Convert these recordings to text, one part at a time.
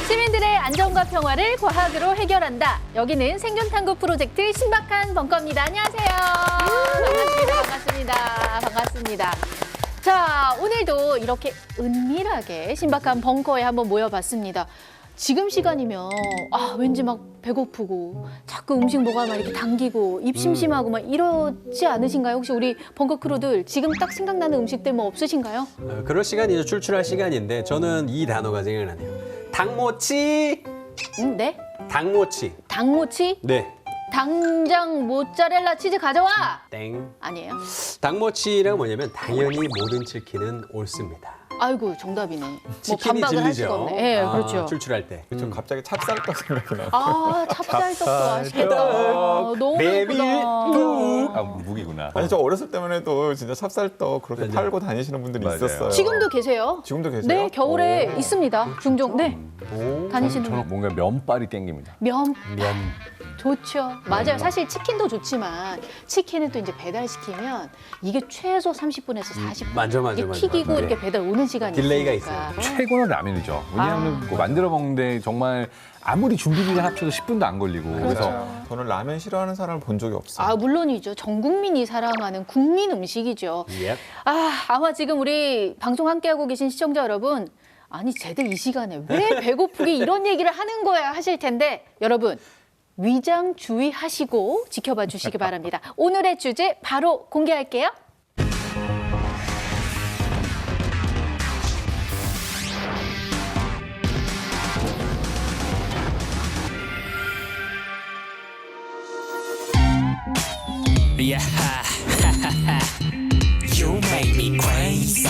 시민들의 안전과 평화를 과학으로 해결한다. 여기는 생존 탐구 프로젝트 신박한 벙커입니다. 안녕하세요. 반갑습니다. 자, 오늘도 이렇게 은밀하게 신박한 벙커에 한번 모여봤습니다. 지금 시간이면 왠지 막 배고프고 자꾸 음식 뭐가 막 이렇게 당기고 입 심심하고 막 이러지 않으신가요? 혹시 우리 벙커 크루들 지금 딱 생각나는 음식들 뭐 없으신가요? 그럴 시간이죠. 출출할 시간인데 저는 이 단어가 생각나네요. 닭모치. 네? 닭모치. 닭모치? 네. 당장 모짜렐라 치즈 가져와! 땡. 아니에요? 닭모치가 뭐냐면 당연히 모든 치킨은 옳습니다. 아이고 정답이네. 뭐 치킨이 반박을 할 질리죠. 수가 없네. 네, 그렇죠. 출출할 때. 좀 갑자기 찹쌀떡 생각이 나요. 찹쌀떡도 맛있겠다. 너무 메밀 예쁘다. 무기구나. 아니 저 어렸을 때만 해도 진짜 찹쌀떡 그렇게 맞아요. 팔고 다니시는 분들이 맞아요. 있었어요. 지금도 계세요? 지금도 계세요? 네, 겨울에 있습니다. 종종. 네, 다니시는 분. 저는 뭔가 면발이 땡깁니다. 면 면. 좋죠. 맞아요. 사실 치킨도 좋지만 치킨은 또 이제 배달시키면 이게 최소 30분에서 40분. 맞아. 이게 튀기고 맞아. 이렇게 배달 오는 시간이 딜레이가 있으니까. 최고는 라면이죠. 왜냐하면 뭐 만들어 먹는데 정말 아무리 준비비를 합쳐도 10분도 안 걸리고. 그래서 맞아요. 저는 라면 싫어하는 사람을 본 적이 없어요. 물론이죠. 전 국민이 사랑하는 국민 음식이죠. 예. 아마 지금 우리 방송 함께하고 계신 시청자 여러분, 아니 쟤들 이 시간에 왜 배고프게 이런 얘기를 하는 거야 하실 텐데 여러분 위장 주의하시고 지켜봐 주시기 바랍니다. 오늘의 주제 바로 공개할게요. Yeah, you make me crazy.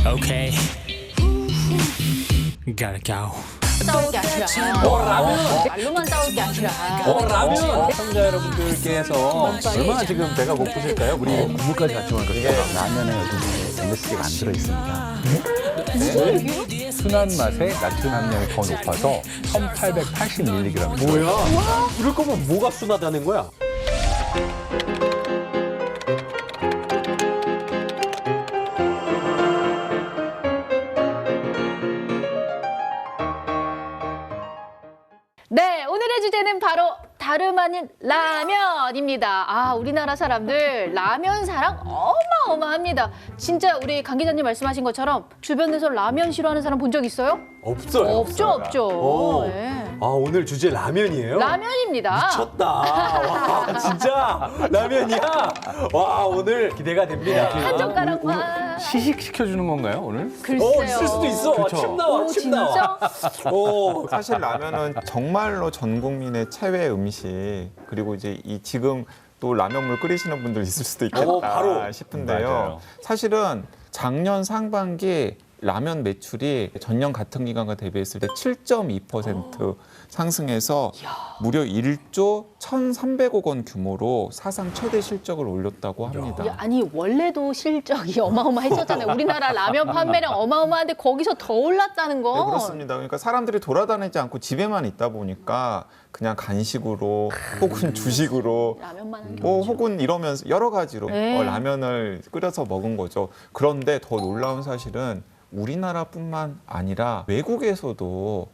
Okay, gotta go. 싸울 게 아니라 말로만 싸울 게 아니라 라면. 시청자 여러분들께서 얼마나 지금 배가 고프실까요? 우리 국물까지 같이 먹으니까 이게 라면에 요즘 MSG가 안 들어있습니다. 순한 맛에 나트륨 함량이 더 높아서 1880mg. 뭐야? 이럴 거면 뭐가 순하다는 거야? 네, 오늘의 주제는 바로 다름 아닌 라면입니다. 우리나라 사람들 라면 사랑 어마어마합니다. 진짜 우리 강 기자님 말씀하신 것처럼 주변에서 라면 싫어하는 사람 본 적 있어요? 없어요. 없죠. 오. 네. 오늘 주제 라면이에요? 라면입니다. 미쳤다. 와, 진짜 라면이야. 와, 오늘 기대가 됩니다. 한 젓가락만. 시식시켜주는 건가요, 오늘? 글쎄요. 있을 수도 있어. 그쵸. 침 나와, 오, 침 나와. 진짜? 사실 라면은 정말로 전 국민의 최애 음식 그리고 이제 이 지금 또 라면물 끓이시는 분들 있을 수도 있겠다 바로. 싶은데요. 맞아요. 사실은 작년 상반기 라면 매출이 전년 같은 기간과 대비했을 때 7.2% 상승해서 무려 1조 1,300억 원 규모로 사상 최대 실적을 올렸다고 합니다. 아니 원래도 실적이 어마어마했었잖아요. 우리나라 라면 판매량 어마어마한데 거기서 더 올랐다는 거. 네, 그렇습니다. 그러니까 사람들이 돌아다니지 않고 집에만 있다 보니까 그냥 간식으로 혹은 주식으로 라면만 한 게. 혹은 이러면서 여러 가지로 네. 라면을 끓여서 먹은 거죠. 그런데 더 놀라운 사실은 우리나라뿐만 아니라 외국에서도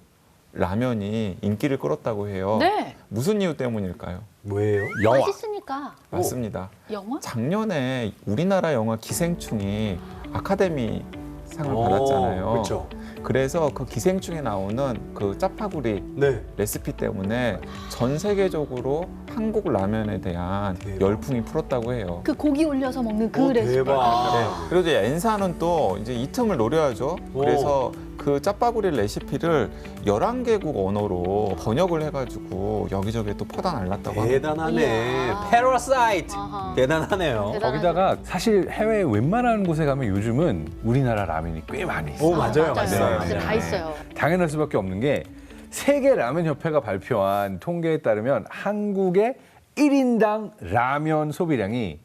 라면이 인기를 끌었다고 해요. 네. 무슨 이유 때문일까요? 뭐예요? 영화. 맛있으니까. 맞습니다. 영화? 작년에 우리나라 영화 기생충이 아카데미 상을 받았잖아요. 그렇죠. 그래서 그 기생충에 나오는 그 짜파구리 네. 레시피 때문에 전 세계적으로 한국 라면에 대한 대박. 열풍이 풀었다고 해요. 그 고기 올려서 먹는 그 오, 레시피. 대박. 네. 그리고 이제 엔사는 또 이제 이 틈을 노려야죠. 오. 그래서 그 짜파구리 레시피를 11개국 언어로 번역을 해가지고 여기저기 또 퍼다 날랐다고 합니다. 대단하네. 이야. 패러사이트. 아하. 대단하네요. 대단- 거기다가 사실 해외 웬만한 곳에 가면 요즘은 우리나라 라면이 꽤 많이 있어요. 오, 맞아요. 맞아요. 네. 다 있어요. 당연할 수밖에 없는 게 세계 라면 협회가 발표한 통계에 따르면 한국의 1인당 라면 소비량이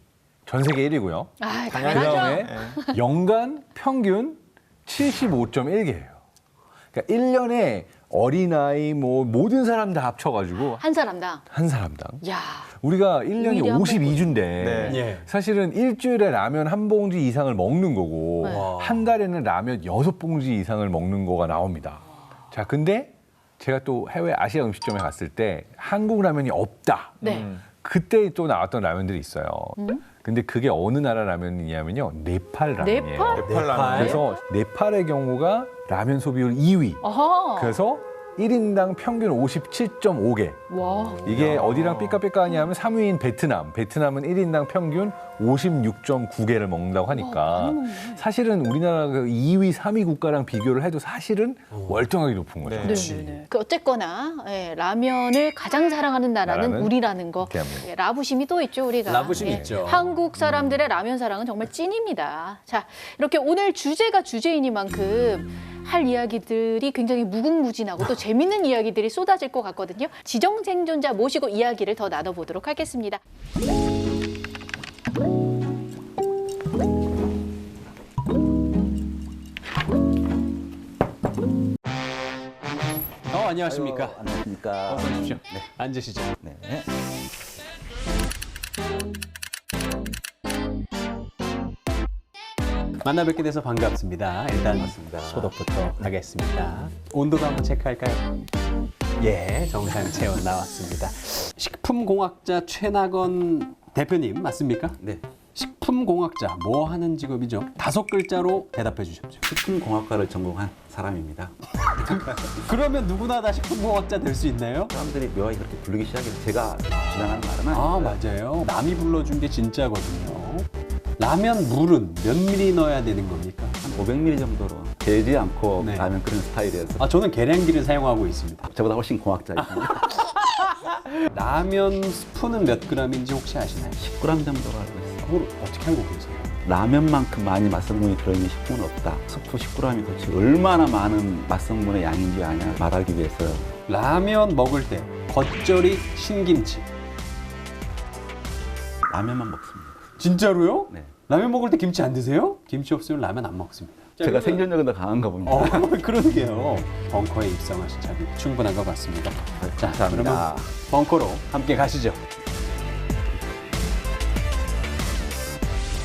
전 세계 1위고요. 아, 그 당연하죠. 다음에 연간 평균 75.1개예요. 그러니까 1년에 어린아이 뭐 모든 사람 다 합쳐가지고 한 사람당. 한 사람당. 야. 우리가 1년이 일일이 한 52주인데 네. 예. 사실은 일주일에 라면 한 봉지 이상을 먹는 거고 네. 한 달에는 라면 6봉지 이상을 먹는 거가 나옵니다. 자, 근데 제가 또 해외 아시아 음식점에 갔을 때 한국 라면이 없다. 네. 그때 또 나왔던 라면들이 있어요. 근데 그게 어느 나라 라면이냐면요. 네팔 라면이에요. 네팔? 네팔 라면. 그래서 네팔의 경우가 라면 소비율 2위. 어허. 그래서 1인당 평균 57.5개. 와. 이게 어디랑 삐까삐까하냐면 3위인 베트남. 베트남은 1인당 평균 56.9개를 먹는다고 하니까 많이 먹네. 사실은 우리나라 그 2위, 3위 국가랑 비교를 해도 사실은 월등하게 높은 거죠. 네. 네네네. 그 어쨌거나 예, 라면을 가장 사랑하는 나라는 나라는 우리라는 거. 대한민국. 예, 라부심이 또 있죠 우리가. 라부심이 있죠. 한국 사람들의 라면 사랑은 정말 찐입니다. 자 이렇게 오늘 주제가 주제이니만큼 할 이야기들이 굉장히 무궁무진하고 또 재밌는 이야기들이 쏟아질 것 같거든요. 지정 생존자 모시고 이야기를 더 나눠보도록 하겠습니다. 안녕하십니까. 안녕하십니까. 어서 오십시오. 앉으시죠. 네. 만나 뵙게 돼서 반갑습니다. 일단 반갑습니다. 소독부터 하겠습니다. 온도도 한번 체크할까요? 예, 정상 체온 나왔습니다. 식품공학자 최낙원 대표님 맞습니까? 네. 식품공학자 뭐 하는 직업이죠? 5글자로 대답해 주십시오. 식품공학과를 전공한 사람입니다. 그러면 누구나 다 식품공학자 될 수 있나요? 사람들이 묘하게 그렇게 부르기 시작해서 제가 주장하는 말은 아, 아닙니다. 맞아요. 남이 불러준 게 진짜거든요. 라면 물은 몇 미리 넣어야 되는 겁니까? 한 500ml 정도로 재지 않고 네. 라면 끓이는 스타일이어서 아, 저는 계량기를 사용하고 있습니다. 저보다 훨씬 공학자입니다. 라면 스푼은 몇 g인지 혹시 아시나요? 10g 정도로 알고 있어요. 그걸 어떻게 알고 계세요? 라면만큼 많이 맛성분이 들어있는 식품은 없다. 스프 10g이 도대체 얼마나 많은 맛성분의 양인지 아냐 말하기 위해서요. 라면 먹을 때 겉절이 신김치. 라면만 먹습니다. 진짜로요? 네. 라면 먹을 때 김치 안 드세요? 김치 없으면 라면 안 먹습니다. 제가 생존력은 더 강한가 봅니다. 그러게요. 벙커에 입성하신 자격이 충분한 것 같습니다. 자, 감사합니다. 그러면 벙커로 함께 가시죠.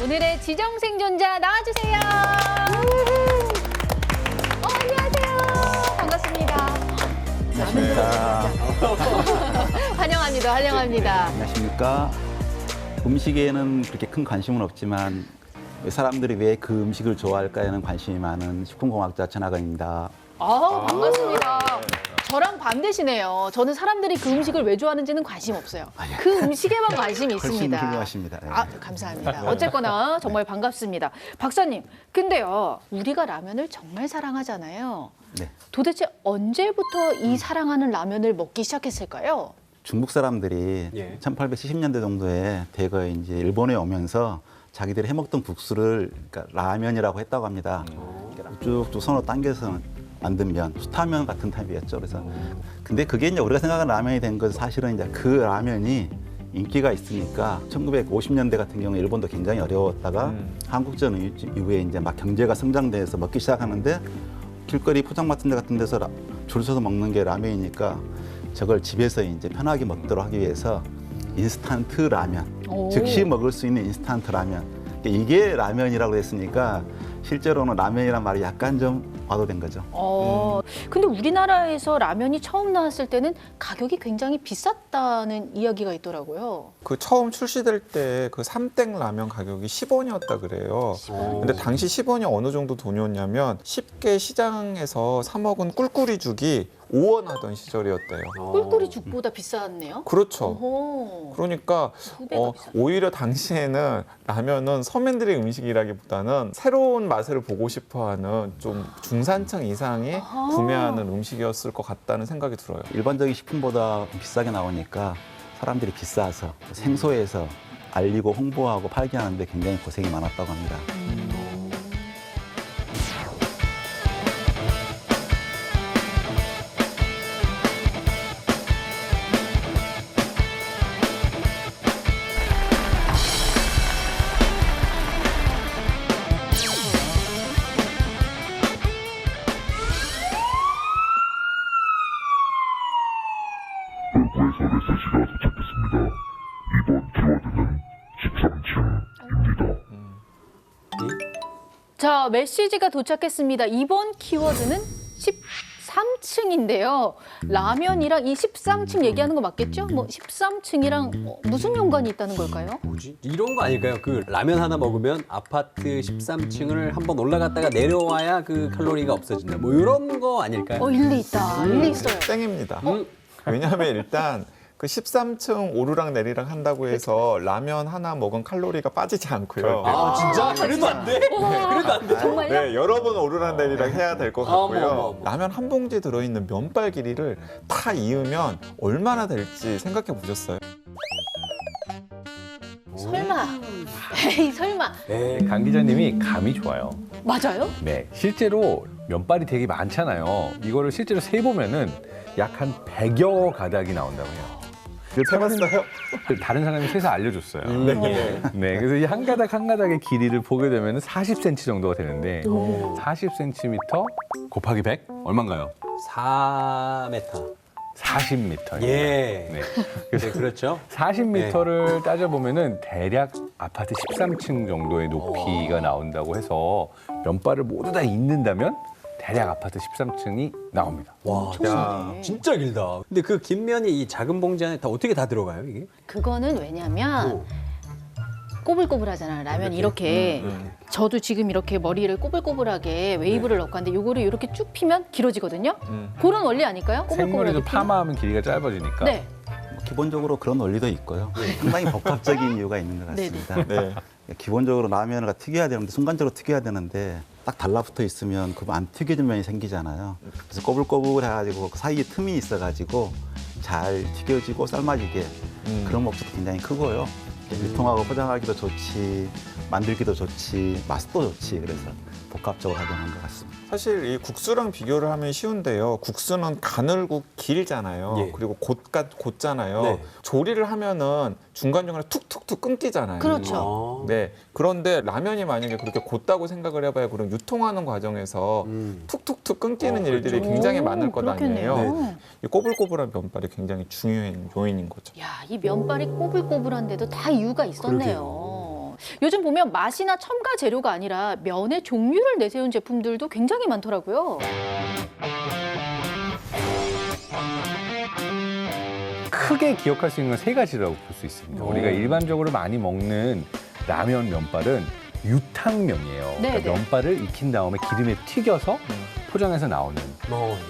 오늘의 지정 생존자 나와주세요. 안녕하세요. 반갑습니다. 환영합니다. 환영합니다. 안녕하십니까. 음식에는 그렇게 큰 관심은 없지만 사람들이 왜 그 음식을 좋아할까에는 관심이 많은 식품공학자 전학원입니다. 반갑습니다. 저랑 반대시네요. 저는 사람들이 그 음식을 왜 좋아하는지는 관심 없어요. 그 음식에만 관심이 훨씬 있습니다. 훌륭하십니다. 네. 감사합니다. 어쨌거나 정말 반갑습니다. 박사님, 근데요, 우리가 라면을 정말 사랑하잖아요. 네. 도대체 언제부터 이 사랑하는 라면을 먹기 시작했을까요? 중국 사람들이 예. 1870년대 정도에 대거 이제 일본에 오면서 자기들이 해먹던 국수를 그러니까 라면이라고 했다고 합니다. 쭉쭉 손으로 당겨서 만든 면, 수타면 같은 타입이었죠. 그래서 근데 그게 이제 우리가 생각하는 라면이 된 것은 사실은 이제 그 라면이 인기가 있으니까 1950년대 같은 경우에 일본도 굉장히 어려웠다가 한국전 이후에 이제 막 경제가 성장돼서 먹기 시작하는데 길거리 포장마트 같은 데서 줄 서서 먹는 게 라면이니까 저걸 집에서 이제 편하게 먹도록 하기 위해서 인스턴트 라면, 오. 즉시 먹을 수 있는 인스턴트 라면. 이게 라면이라고 했으니까 실제로는 라면이란 말이 약간 좀 과도된 거죠. 근데 우리나라에서 라면이 처음 나왔을 때는 가격이 굉장히 비쌌다는 이야기가 있더라고요. 그 처음 출시될 때 그 삼땡 라면 가격이 10원이었다 그래요. 근데 당시 10원이 어느 정도 돈이었냐면 쉽게 시장에서 사 먹은 꿀꿀이죽이 5원 하던 시절이었대요. 꿀꿀이 죽보다 비쌌네요. 그렇죠. 오호. 그러니까 두 배가 비싸네. 오히려 당시에는 라면은 서민들의 음식이라기보다는 새로운 맛을 보고 싶어하는 좀 중산층 이상이 아하. 구매하는 음식이었을 것 같다는 생각이 들어요. 일반적인 식품보다 비싸게 나오니까 사람들이 비싸서 생소해서 알리고 홍보하고 팔게 하는데 굉장히 고생이 많았다고 합니다. 자, 메시지가 도착했습니다. 이번 키워드는 13층인데요. 라면이랑 이 13층 얘기하는 거 맞겠죠? 뭐 13층이랑 무슨 연관이 있다는 걸까요? 뭐지? 이런 거 아닐까요? 그 라면 하나 먹으면 아파트 13층을 한번 올라갔다가 내려와야 그 칼로리가 없어진다. 뭐 이런 거 아닐까요? 일리 있다. 일리 있어요. 땡입니다. 왜냐하면 일단 그 13층 오르락 내리락 한다고 해서 라면 하나 먹은 칼로리가 빠지지 않고요. 아 진짜? 그래도 안 돼? 그래도 안 돼? 정말요? 네, 여러 번 오르락 내리락 해야 될 것 같고요. 어머. 라면 한 봉지에 들어있는 면발 길이를 다 이으면 얼마나 될지 생각해 보셨어요? 설마. 에이, 설마. 강 기자님이 감이 좋아요. 맞아요? 네, 실제로 면발이 되게 많잖아요. 이거를 실제로 세보면은 약 한 100여 가닥이 나온다고 해요. 해봤어요? 다른 사람이 세서 알려줬어요. 네. 네, 그래서 이 한 가닥 한 가닥의 길이를 보게 되면 40cm 정도가 되는데 40cm 곱하기 100 얼마인가요? 4m. 40m. 예. 네. 네, 그렇죠. 40m를 따져보면은 대략 아파트 13층 정도의 높이가 나온다고 해서 면발을 모두 다 잇는다면 대략 아파트 13층이 나옵니다. 와, 엄청나네. 진짜 길다. 근데 그 긴 면이 이 작은 봉지 안에 다 어떻게 다 들어가요, 이게? 그거는 왜냐면 꼬불꼬불하잖아요. 라면 이렇게. 저도 지금 이렇게 머리를 꼬불꼬불하게 웨이브를 넣고 하는데 요거를 이렇게 쭉 피면 길어지거든요. 그런 원리 아닐까요? 꼬불꼬불하게 생머리도 피면? 파마하면 길이가 짧아지니까. 네. 뭐 기본적으로 그런 원리도 있고요. 상당히 복합적인 이유가 있는 것 같습니다. 네. 기본적으로 라면을 튀겨야 되는데 순간적으로 튀겨야 되는데 딱 달라붙어 있으면 그 안 튀겨진 면이 생기잖아요. 그래서 꼬불꼬불해가지고 그 사이에 틈이 있어가지고 잘 튀겨지고 삶아지게 그런 목적도 굉장히 크고요. 유통하고 포장하기도 좋지, 만들기도 좋지, 맛도 좋지. 그래서 복합적으로 작용한 것 같습니다. 사실 이 국수랑 비교를 하면 쉬운데요. 국수는 가늘고 길잖아요. 예. 그리고 곧잖아요. 네. 조리를 하면은 중간중간에 툭툭툭 끊기잖아요. 그렇죠. 네. 그런데 라면이 만약에 그렇게 곧다고 생각을 해봐야 그럼 유통하는 과정에서 툭툭툭 끊기는 일들이 굉장히 많을 것 그렇겠네요. 아니에요. 이 꼬불꼬불한 면발이 굉장히 중요한 요인인 거죠. 야, 이 면발이 꼬불꼬불한데도 다 이유가 있었네요. 요즘 보면 맛이나 첨가 재료가 아니라 면의 종류를 내세운 제품들도 굉장히 많더라고요. 크게 기억할 수 있는 건 세 가지라고 볼 수 있습니다. 우리가 일반적으로 많이 먹는 라면 면발은 유탕면이에요. 네, 그러니까 네. 면발을 익힌 다음에 기름에 튀겨서 포장해서 나오는.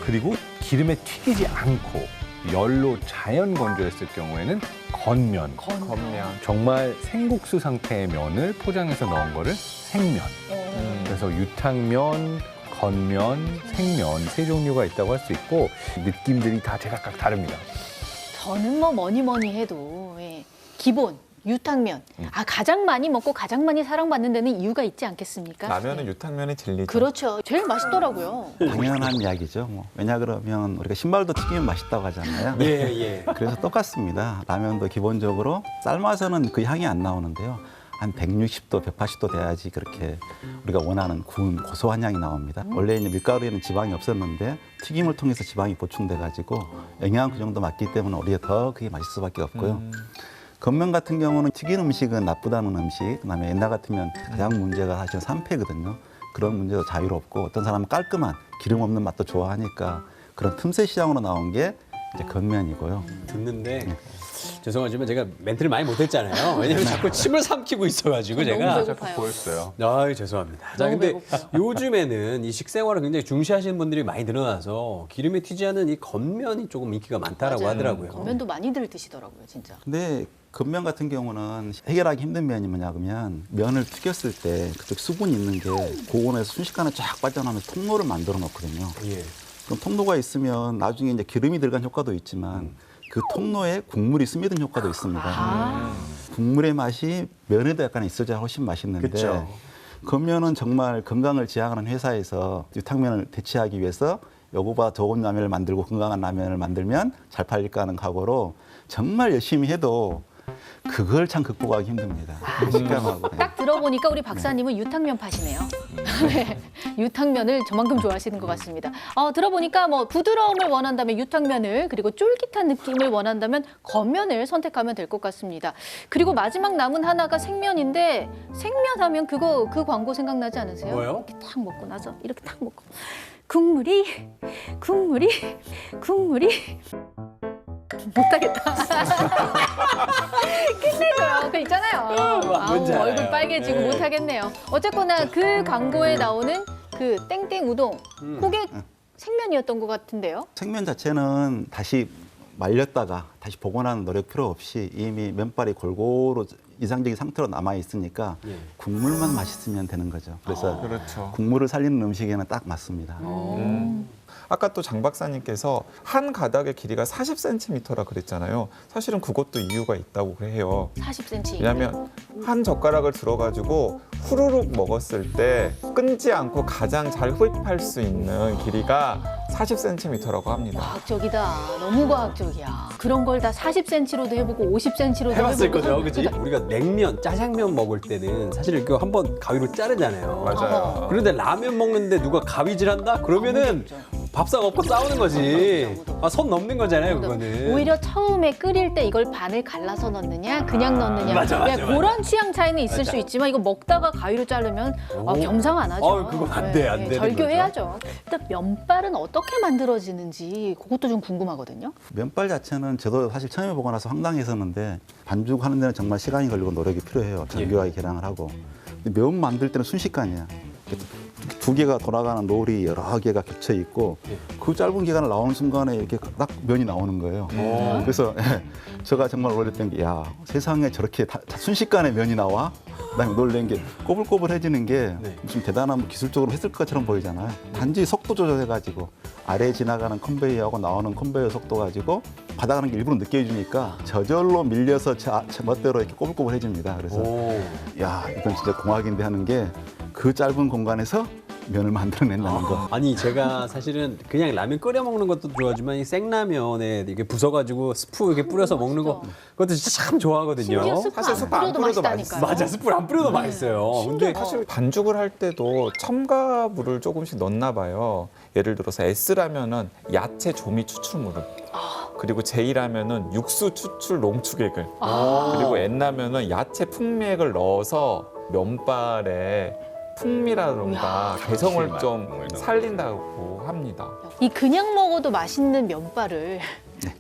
그리고 기름에 튀기지 않고 열로 자연 건조했을 경우에는 건면. 겉면. 정말 생국수 상태의 면을 포장해서 넣은 거를 생면. 그래서 유탕면, 건면, 생면 세 종류가 있다고 할 수 있고 느낌들이 다 제각각 다릅니다. 저는 뭐 뭐니 해도 기본 유탕면. 가장 많이 먹고 가장 많이 사랑받는 데는 이유가 있지 않겠습니까? 라면은 네. 유탕면이 진리죠. 그렇죠. 제일 맛있더라고요. 당연한 이야기죠. 뭐. 왜냐 그러면 우리가 신발도 튀기면 맛있다고 하잖아요. 예, 예. 그래서 똑같습니다. 라면도 기본적으로 삶아서는 그 향이 안 나오는데요. 한 160도, 180도 돼야지 그렇게 우리가 원하는 구운 고소한 향이 나옵니다. 원래 이제 밀가루에는 지방이 없었는데 튀김을 통해서 지방이 보충돼 가지고 영양 그 정도 맞기 때문에 우리가 더 그게 맛있을 수밖에 없고요. 건면 같은 경우는 튀긴 음식은 나쁘다는 음식, 그다음에 옛날 같으면 가장 문제가 사실 산패거든요. 그런 문제도 자유롭고 어떤 사람은 깔끔한 기름 없는 맛도 좋아하니까 그런 틈새 시장으로 나온 게 이제 건면이고요. 듣는데 죄송하지만 제가 멘트를 많이 못했잖아요. 왜냐면 자꾸 침을 삼키고 있어가지고 너무 제가. 배고파요. 보였어요. 아, 죄송합니다. 자, 너무 근데 배고파. 요즘에는 이 식생활을 굉장히 중시하시는 분들이 많이 늘어나서 기름에 튀지 않은 이 건면이 조금 인기가 많다라고 맞아요. 하더라고요. 건면도 많이들 드시더라고요, 진짜. 근데 건면 같은 경우는 해결하기 힘든 면이 뭐냐 그러면 면을 튀겼을 때 그쪽 수분이 있는 게 고온에서 순식간에 쫙 빠져나오면서 통로를 만들어 놓거든요. 예. 그럼 통로가 있으면 나중에 이제 기름이 들어간 효과도 있지만 그 통로에 국물이 스며든 효과도 있습니다. 국물의 맛이 면에도 약간 있어야 훨씬 맛있는데 그쵸. 건면은 정말 건강을 지향하는 회사에서 유탕면을 대체하기 위해서 요거보다 좋은 라면을 만들고 건강한 라면을 만들면 잘 팔릴까 하는 각오로 정말 열심히 해도 그걸 참 극복하기 힘듭니다. 식감하고. 딱 들어보니까 우리 박사님은 유탕면 파시네요. 네, 유탕면을 저만큼 좋아하시는 것 같습니다. 들어보니까 뭐 부드러움을 원한다면 유탕면을, 그리고 쫄깃한 느낌을 원한다면 겉면을 선택하면 될 것 같습니다. 그리고 마지막 남은 하나가 생면인데, 생면하면 그 광고 생각나지 않으세요? 뭐요? 이렇게 탁 먹고 나서 이렇게 탁 먹고 국물이 못하겠다. 끝내줘요. 그 있잖아요. 뭔지 알아요. 얼굴 빨개지고 네. 못하겠네요. 어쨌거나 그 광고에 나오는 그 땡땡 우동, 그게 생면이었던 것 같은데요. 생면 자체는 다시 말렸다가 다시 복원하는 노력 필요 없이 이미 면발이 골고루 이상적인 상태로 남아 있으니까 예. 국물만 맛있으면 되는 거죠. 그래서 그렇죠. 국물을 살리는 음식에는 딱 맞습니다. 아까 또 장 박사님께서 한 가닥의 길이가 40cm라 그랬잖아요. 사실은 그것도 이유가 있다고 해요. 40cm. 왜냐하면 한 젓가락을 들어가지고 후루룩 먹었을 때 끊지 않고 가장 잘 흡입할 수 있는 길이가 40cm라고 합니다. 과학적이다. 너무 과학적이야. 그런 걸 다 40cm로도 해보고 50cm로도 해봤을 해보고. 거죠, 그치? 우리가 냉면, 짜장면 먹을 때는 사실 이거 한번 가위로 자르잖아요. 맞아요. 그런데 라면 먹는데 누가 가위질한다? 그러면은 밥상 엎고 싸우는 거지. 선 넘는 거잖아요, 그거는. 오히려 처음에 끓일 때 이걸 반을 갈라서 넣느냐, 그냥 넣느냐. 맞아. 그런 취향 차이는 있을 수 있지만 이거 먹다가 가위로 자르면 겸상 안 하죠. 그건 안 돼, 안 되는 절교해야죠. 일단 면발은 어떻게 만들어지는지 그것도 좀 궁금하거든요. 면발 자체는 저도 사실 처음에 보고 나서 황당했었는데 반죽하는 데는 정말 시간이 걸리고 노력이 필요해요. 정교하게 계량을 하고. 근데 면 만들 때는 순식간이야. 두 개가 돌아가는 롤이 여러 개가 겹쳐 있고 그 짧은 기간을 나오는 순간에 이렇게 딱 면이 나오는 거예요. 그래서 제가 정말 놀랬던 게, 야, 세상에 저렇게 다 순식간에 면이 나와? 그다음에 놀란 게 꼬불꼬불해지는 게 무슨 대단한 기술적으로 했을 것처럼 보이잖아요. 단지 속도 조절해가지고 아래에 지나가는 컨베이어하고 나오는 컨베이어 속도 가지고 받아가는 게 일부러 늦게 해주니까 저절로 밀려서 제 멋대로 이렇게 꼬불꼬불해집니다. 그래서 야, 이건 진짜 공학인데 하는 게 그 짧은 공간에서 면을 만들어낸다는 거. 아니, 제가 사실은 그냥 라면 끓여 먹는 것도 좋아하지만 이 생라면에 이게 부숴가지고 스프 이렇게 뿌려서 먹는 거, 그것도 진짜 참 좋아하거든요. 심지어 스프 사실 안 스프 안 뿌려도 뿌려도 맛있다니까요. 맞아, 스프를 안 뿌려도 맛있어요. 근데 사실 반죽을 할 때도 첨가물을 조금씩 넣나 봐요. 예를 들어서 S라면은 야채 조미 추출물을, 그리고 J라면은 육수 추출 농축액을, 그리고 N라면은 야채 풍미액을 넣어서 면발에 풍미라든가 개성을 좀 살린다고 합니다. 이 그냥 먹어도 맛있는 면발을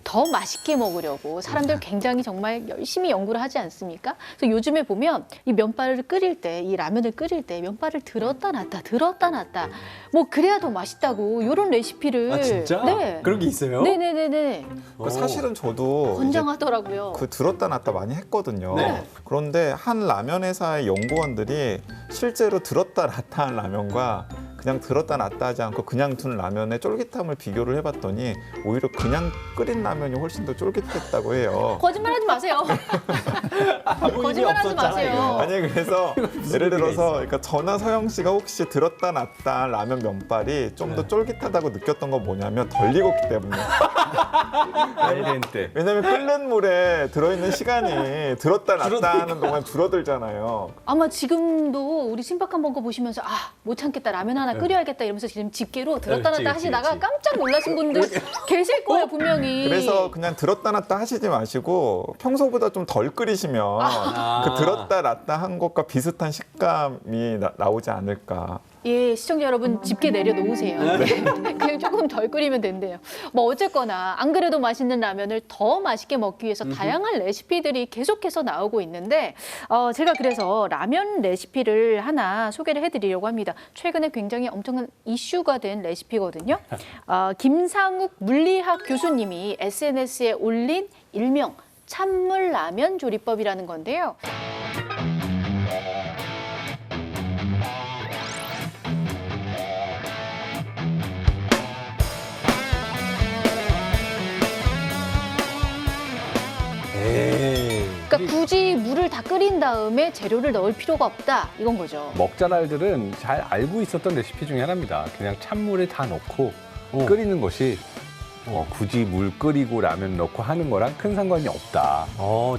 더 맛있게 먹으려고 사람들 굉장히 정말 열심히 연구를 하지 않습니까? 그래서 요즘에 보면 이 면발을 끓일 때, 이 라면을 끓일 때 면발을 들었다 놨다 뭐 그래야 더 맛있다고 이런 레시피를. 아, 진짜? 네. 그런 게 있어요? 네네네네. 사실은 저도 이제 권장하더라고요. 그 들었다 놨다 많이 했거든요. 네. 그런데 한 라면 회사의 연구원들이 실제로 들었다 놨다 한 라면과 그냥 들었다 놨다 하지 않고 그냥 둔 라면의 쫄깃함을 비교를 해봤더니 오히려 그냥 끓인 라면이 훨씬 더 쫄깃했다고 해요. 거짓말하지 마세요. 거짓말하지 마세요. 아니 그래서 예를 들어서 그러니까 저나 서영 씨가 혹시 들었다 놨다 한 라면 면발이 좀 더 쫄깃하다고 느꼈던 건 뭐냐면 덜 익었기 때문에. 알덴테. 왜냐면 끓는 물에 들어있는 시간이 들었다 놨다 하는 동안 줄어들잖아요. 아마 지금도 우리 신박한 벙커 보시면서 못 참겠다, 라면 하나 끓여야겠다 이러면서 지금 집게로 들었다 그렇지, 놨다 하시다가 그렇지. 깜짝 놀라신 분들 계실 거예요, 분명히. 그래서 그냥 들었다 놨다 하시지 마시고 평소보다 좀 덜 끓이시면 그 들었다 놨다 한 것과 비슷한 식감이 나오지 않을까. 예, 시청자 여러분 집게 내려놓으세요. 그냥 조금 덜 끓이면 된대요. 뭐 어쨌거나 안 그래도 맛있는 라면을 더 맛있게 먹기 위해서 다양한 레시피들이 계속해서 나오고 있는데 제가 그래서 라면 레시피를 하나 소개를 해드리려고 합니다. 최근에 굉장히 엄청난 이슈가 된 레시피거든요. 김상욱 물리학 교수님이 SNS에 올린 일명 찬물 라면 조리법이라는 건데요. 그러니까 굳이 물을 다 끓인 다음에 재료를 넣을 필요가 없다, 이건 거죠. 먹자랄들은 잘 알고 있었던 레시피 중에 하나입니다. 그냥 찬물에 다 넣고 끓이는 것이 굳이 물 끓이고 라면 넣고 하는 거랑 큰 상관이 없다.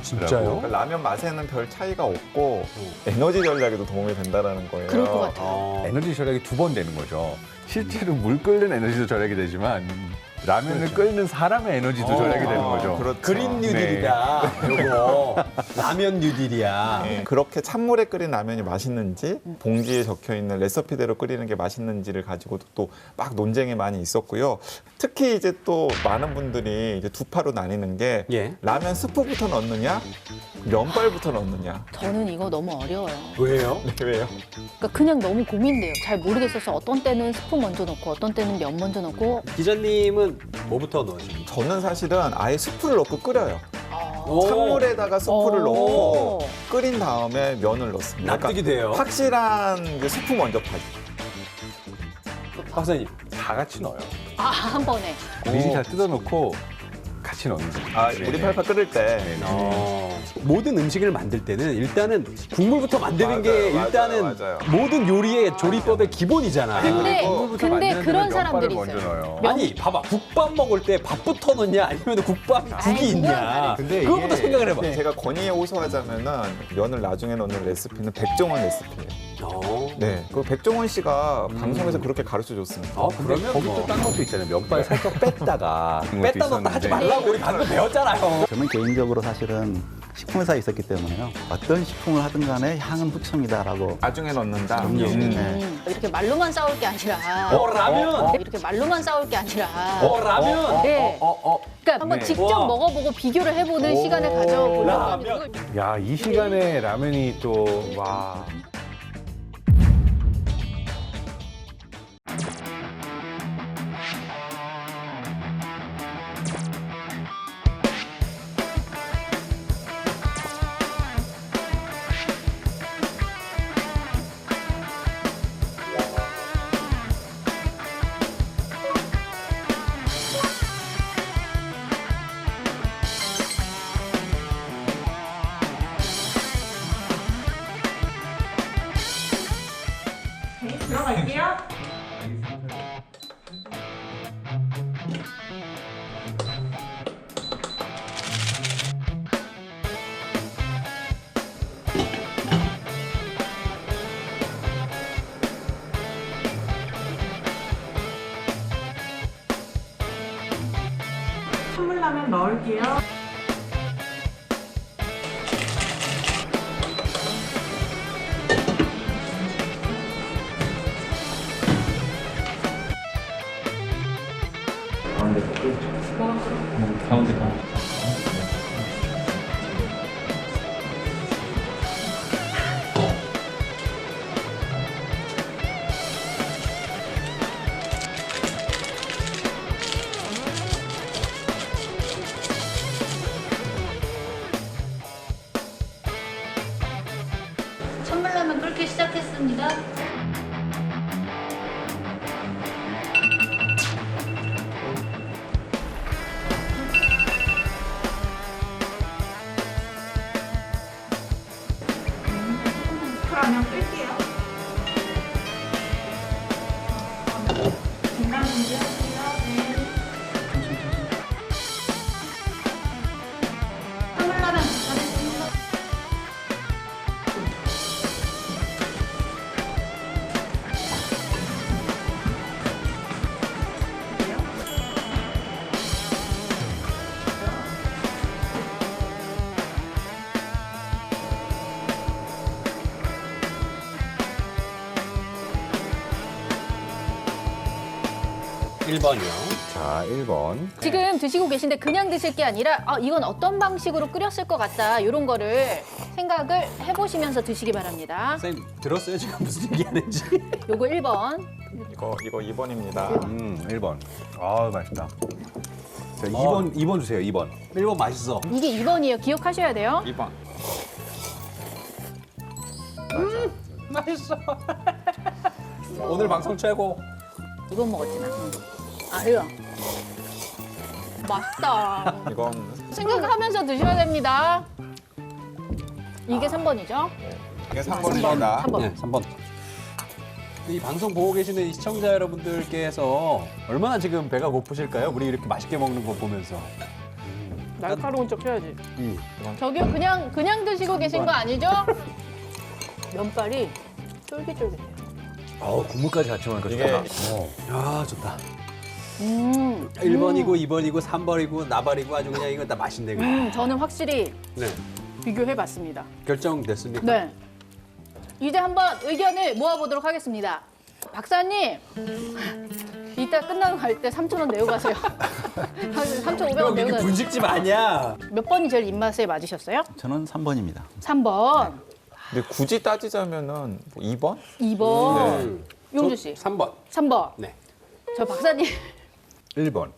진짜요? 그러니까 라면 맛에는 별 차이가 없고 에너지 전략에도 도움이 된다라는 거예요. 그럴 것 같아요. 에너지 절약이 2번 되는 거죠. 실제로 물 끓는 에너지도 절약이 되지만 라면을 끓는 사람의 에너지도 절약이 되는 거죠. 그렇죠. 그린 뉴딜이다. 요거 라면 뉴딜이야. 네, 그렇게 찬물에 끓인 라면이 맛있는지 봉지에 적혀 있는 레시피대로 끓이는 게 맛있는지를 가지고도 또 막 논쟁이 많이 있었고요. 특히 이제 또 많은 분들이 이제 두 파로 나뉘는 게 예. 라면 스프부터 넣느냐, 면발부터 넣느냐. 저는 이거 너무 어려워요. 왜요? 네, 왜요? 그러니까 그냥 너무 고민돼요. 잘 모르겠어서 어떤 때는 스프 먼저 넣고 어떤 때는 면 먼저 넣고. 기자님은 뭐부터 넣으십니까? 저는 사실은 아예 스프를 넣고 끓여요. 오. 찬물에다가 스프를 오. 넣고 끓인 다음에 면을 넣습니다. 납득이 돼요. 확실한 이제 스프 먼저 파지. 박사님. 다 같이 넣어요. 한 번에. 미리 다 뜯어놓고 같이 넣는 거죠. 아, 네네. 우리 팔팔 끓일 때. 네네. 모든 음식을 만들 때는 일단은 국물부터 만드는 맞아요, 게 맞아요, 일단은 맞아요. 모든 요리의 조리법의 기본이잖아. 근데 국물부터 근데 만드는데 그런 면발을 사람들이 먼저 있어요. 넣어요. 아니 봐봐 국밥 먹을 때 밥부터 넣냐 아니면 국밥이 국이 아이, 그거랑 있냐 다르지. 근데 그거부터 이게- 생각을 해봐. 제가 권위에 호소하자면은 면을 나중에 넣는 레시피는 백종원 레시피예요. 네, 그 백종원 씨가 방송에서 그렇게 가르쳐 줬습니다. 그러면 거기 뭐. 또 딴 것도 있잖아요. 면발 살짝 뺐다가 뺐다 넣었다 하지 말라고 우리 방금 배웠잖아요. 저는 개인적으로 사실은 식품회사에 있었기 때문에요. 어떤 식품을 하든 간에 향은 후첨이다라고. 나중에 넣는다. 그럼요. 네. 이렇게 말로만 싸울 게 아니라. 라면. 이렇게 말로만 싸울 게 아니라. 라면. 네. 그러니까 한번 네. 직접 와. 먹어보고 비교를 해보는 시간을 가져보려고 라면. 합니다. 야, 이 시간에 라면이 또 와. 들어갈게요. 선물라면 넣을게요. 선물라면 끓기 시작했습니다. 라면 끌게요. 중간 준비할게요. 네. 선물라면 잘했습니다. 일번이요 자, 1번. 지금 드시고 계신데 그냥 드실 게 아니라 이건 어떤 방식으로 끓였을 것 같다 이런 거를 생각을 해보시면서 드시기 바랍니다. 선생님 들었어요 지금 무슨 얘기하는지? 요거 1번. 이거 2번입니다. 1번. 아, 맛있다. 자, 2번 주세요. 2번. 1번 맛있어. 이게 2번이에요. 기억하셔야 돼요. 2번. 맛있어. 오늘 방송 최고. 2번 먹었지 나. 이거. 맛있다. 이건 생각하면서 드셔야 됩니다. 이게 3번이죠? 이게 3번입니다. 3번. 네, 3번. 이 방송 보고 계시는 이 시청자 여러분들께서 얼마나 지금 배가 고프실까요? 우리 이렇게 맛있게 먹는 거 보면서. 날카로운 척 해야지. 음. 저기요, 그냥 드시고 계신 거 아니죠? 면발이 쫄깃쫄깃해요. 국물까지 같이 먹으니까 이게 좋다. 야, 좋다. 1번이고 2번이고 3번이고 나발이고 아주 그냥 이거 다 맛있네. 그냥. 저는 확실히 네. 비교해봤습니다. 결정됐습니까? 네. 이제 한번 의견을 모아보도록 하겠습니다. 박사님, 이따 끝나고 갈 때 3,000원 내고 가세요. 3,500원 형, 내고 이게 가세요. 분식집 아니야. 몇 번이 제일 입맛에 맞으셨어요? 저는 3번입니다. 3번, 근데 굳이 따지자면은 뭐 2번? 2번, 용주 씨, 3번. 3번. 네. 저 박사님 1번.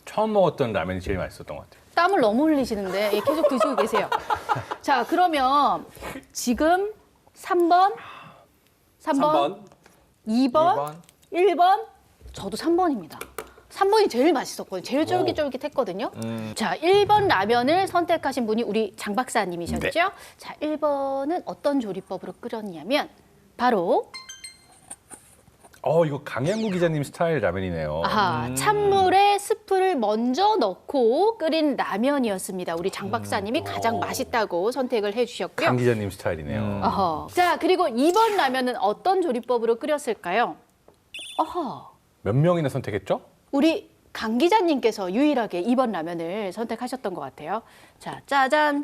처음 먹었던 라면이 제일 맛있었던 것 같아요. 땀을 너무 흘리시는데 예, 계속 드시고 계세요. 자, 그러면 지금 3번, 3번. 2번, 1번, 저도 3번입니다. 3번이 제일 맛있었거든요. 제일 쫄깃쫄깃했거든요. 자, 1번 라면을 선택하신 분이 우리 장 박사님이셨죠? 네. 자, 1번은 어떤 조리법으로 끓였냐면 바로 이거 강양구 기자님 스타일 라면이네요. 찬물에 스프를 먼저 넣고 끓인 라면이었습니다. 우리 장 박사님이 가장 맛있다고 선택을 해주셨고요. 강 기자님 스타일이네요. 어허. 자, 그리고 2번 라면은 어떤 조리법으로 끓였을까요? 어허. 몇 명이나 선택했죠? 우리 강 기자님께서 유일하게 2번 라면을 선택하셨던 것 같아요. 자, 짜잔.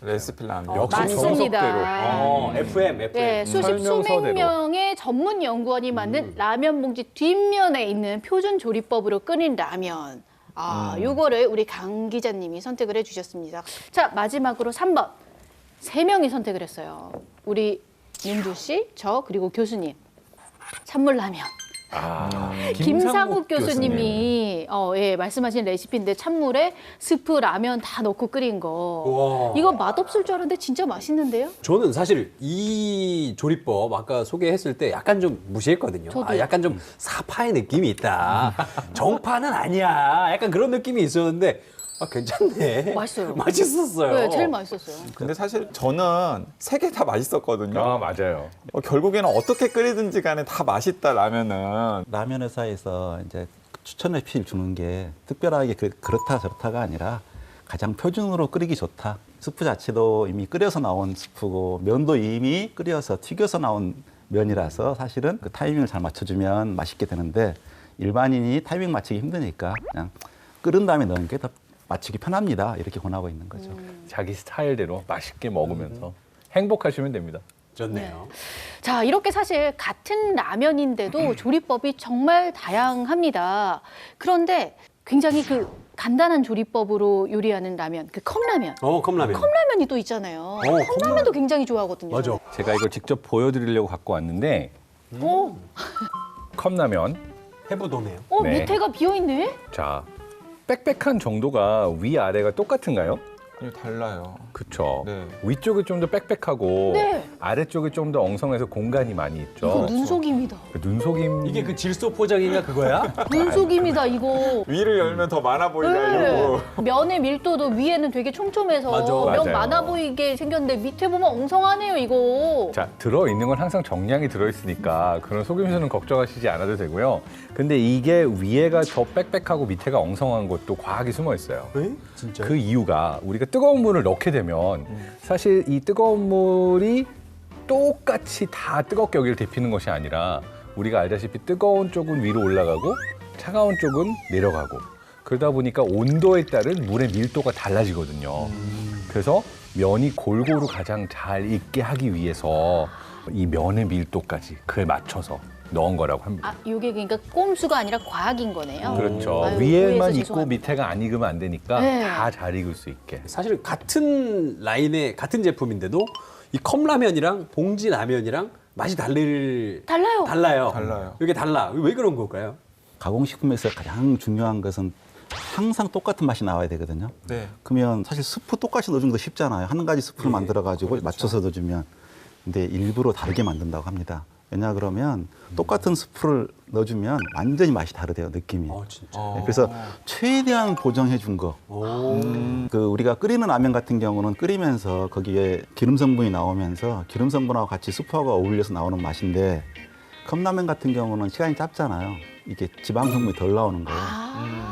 레시피 라면. 역시 맞습니다. FM. 네, 수십 설명서대로. 수백 명의 전문 연구원이 만든 라면 봉지 뒷면에 있는 표준 조리법으로 끓인 라면. 요거를 우리 강 기자님이 선택을 해주셨습니다. 자, 마지막으로 3번. 3명이 선택을 했어요. 우리 윤주 씨, 저, 그리고 교수님. 찬물라면. 김상욱 교수님이 예, 말씀하신 레시피인데 찬물에 스프, 라면 다 넣고 끓인 거. 우와. 이거 맛없을 줄 알았는데 진짜 맛있는데요? 저는 사실 이 조리법 아까 소개했을 때 약간 좀 무시했거든요. 저도요. 약간 좀 사파의 느낌이 있다. 정파는 아니야. 약간 그런 느낌이 있었는데 괜찮네. 맛있어요. 맛있었어요. 네, 제일 맛있었어요. 근데 사실 저는 3개 다 맛있었거든요. 맞아요. 결국에는 어떻게 끓이든지 간에 다 맛있다 라면은. 라면 회사에서 이제 추천 레시피를 주는 게 특별하게 그렇다 저렇다가 아니라 가장 표준으로 끓이기 좋다. 스프 자체도 이미 끓여서 나온 스프고 면도 이미 끓여서 튀겨서 나온 면이라서 사실은 그 타이밍을 잘 맞춰주면 맛있게 되는데 일반인이 타이밍 맞추기 힘드니까 그냥 끓은 다음에 넣는 게 더 맞추기 편합니다. 이렇게 권하고 있는 거죠. 자기 스타일대로 맛있게 먹으면서 행복하시면 됩니다. 좋네요. 자, 이렇게 사실 같은 라면인데도 조리법이 정말 다양합니다. 그런데 굉장히 그 간단한 조리법으로 요리하는 라면, 그 컵라면. 컵라면. 컵라면이 또 있잖아요. 컵라면도 굉장히 좋아하거든요. 맞아. 제가 이걸 직접 보여드리려고 갖고 왔는데 오, 컵라면. 해부도네요. 네. 밑에가 비어있네? 자, 빽빽한 정도가 위아래가 똑같은가요? 아니요, 달라요. 그쵸. 네. 위쪽이 좀 더 빽빽하고 네. 아래쪽이 좀 더 엉성해서 공간이 많이 있죠. 이거 눈속임이다. 그 눈속임. 이게 그 질소 포장인가 그거야? 눈속임이다, 이거. 위를 열면 더 많아 보이게 네. 하려고. 면의 밀도도 위에는 되게 촘촘해서 맞아. 면 맞아요. 많아 보이게 생겼는데 밑에 보면 엉성하네요, 이거. 자, 들어있는 건 항상 정량이 들어있으니까 그런 속임수는 걱정하시지 않아도 되고요. 근데 이게 위에가 더 빽빽하고 밑에가 엉성한 것도 과학이 숨어 있어요. 에? 진짜요? 그 이유가 우리가 뜨거운 물을 넣게 되면 사실 이 뜨거운 물이 똑같이 다 뜨겁게 여기를 데피는 것이 아니라 우리가 알다시피 뜨거운 쪽은 위로 올라가고 차가운 쪽은 내려가고 그러다 보니까 온도에 따른 물의 밀도가 달라지거든요. 그래서 면이 골고루 가장 잘 익게 하기 위해서 이 면의 밀도까지 그에 맞춰서 넣은 거라고 합니다. 아, 이게 그러니까 꼼수가 아니라 과학인 거네요. 그렇죠. 아유, 위에만 오해해서 익고 죄송합니다. 밑에가 안 익으면 안 되니까 네. 다 잘 익을 수 있게. 사실 같은 라인의 같은 제품인데도 이 컵라면이랑 봉지 라면이랑 맛이 달라요. 달라요. 이게 달라. 왜 그런 걸까요? 가공식품에서 가장 중요한 것은 항상 똑같은 맛이 나와야 되거든요. 네. 그러면 사실 스프 똑같이 넣어주는 거 쉽잖아요. 한 가지 스프를 만들어가지고 맞춰서 넣어주면. 근데 일부러 다르게 만든다고 합니다. 왜냐 그러면 똑같은 스프를 넣어주면 완전히 맛이 다르대요, 느낌이. 진짜. 네, 그래서 최대한 보정해 준 거. 그 우리가 끓이는 라면 같은 경우는 끓이면서 거기에 기름 성분이 나오면서 기름 성분하고 같이 스프하고 어울려서 나오는 맛인데 컵라면 같은 경우는 시간이 짧잖아요. 이게 지방 성분이 덜 나오는 거예요.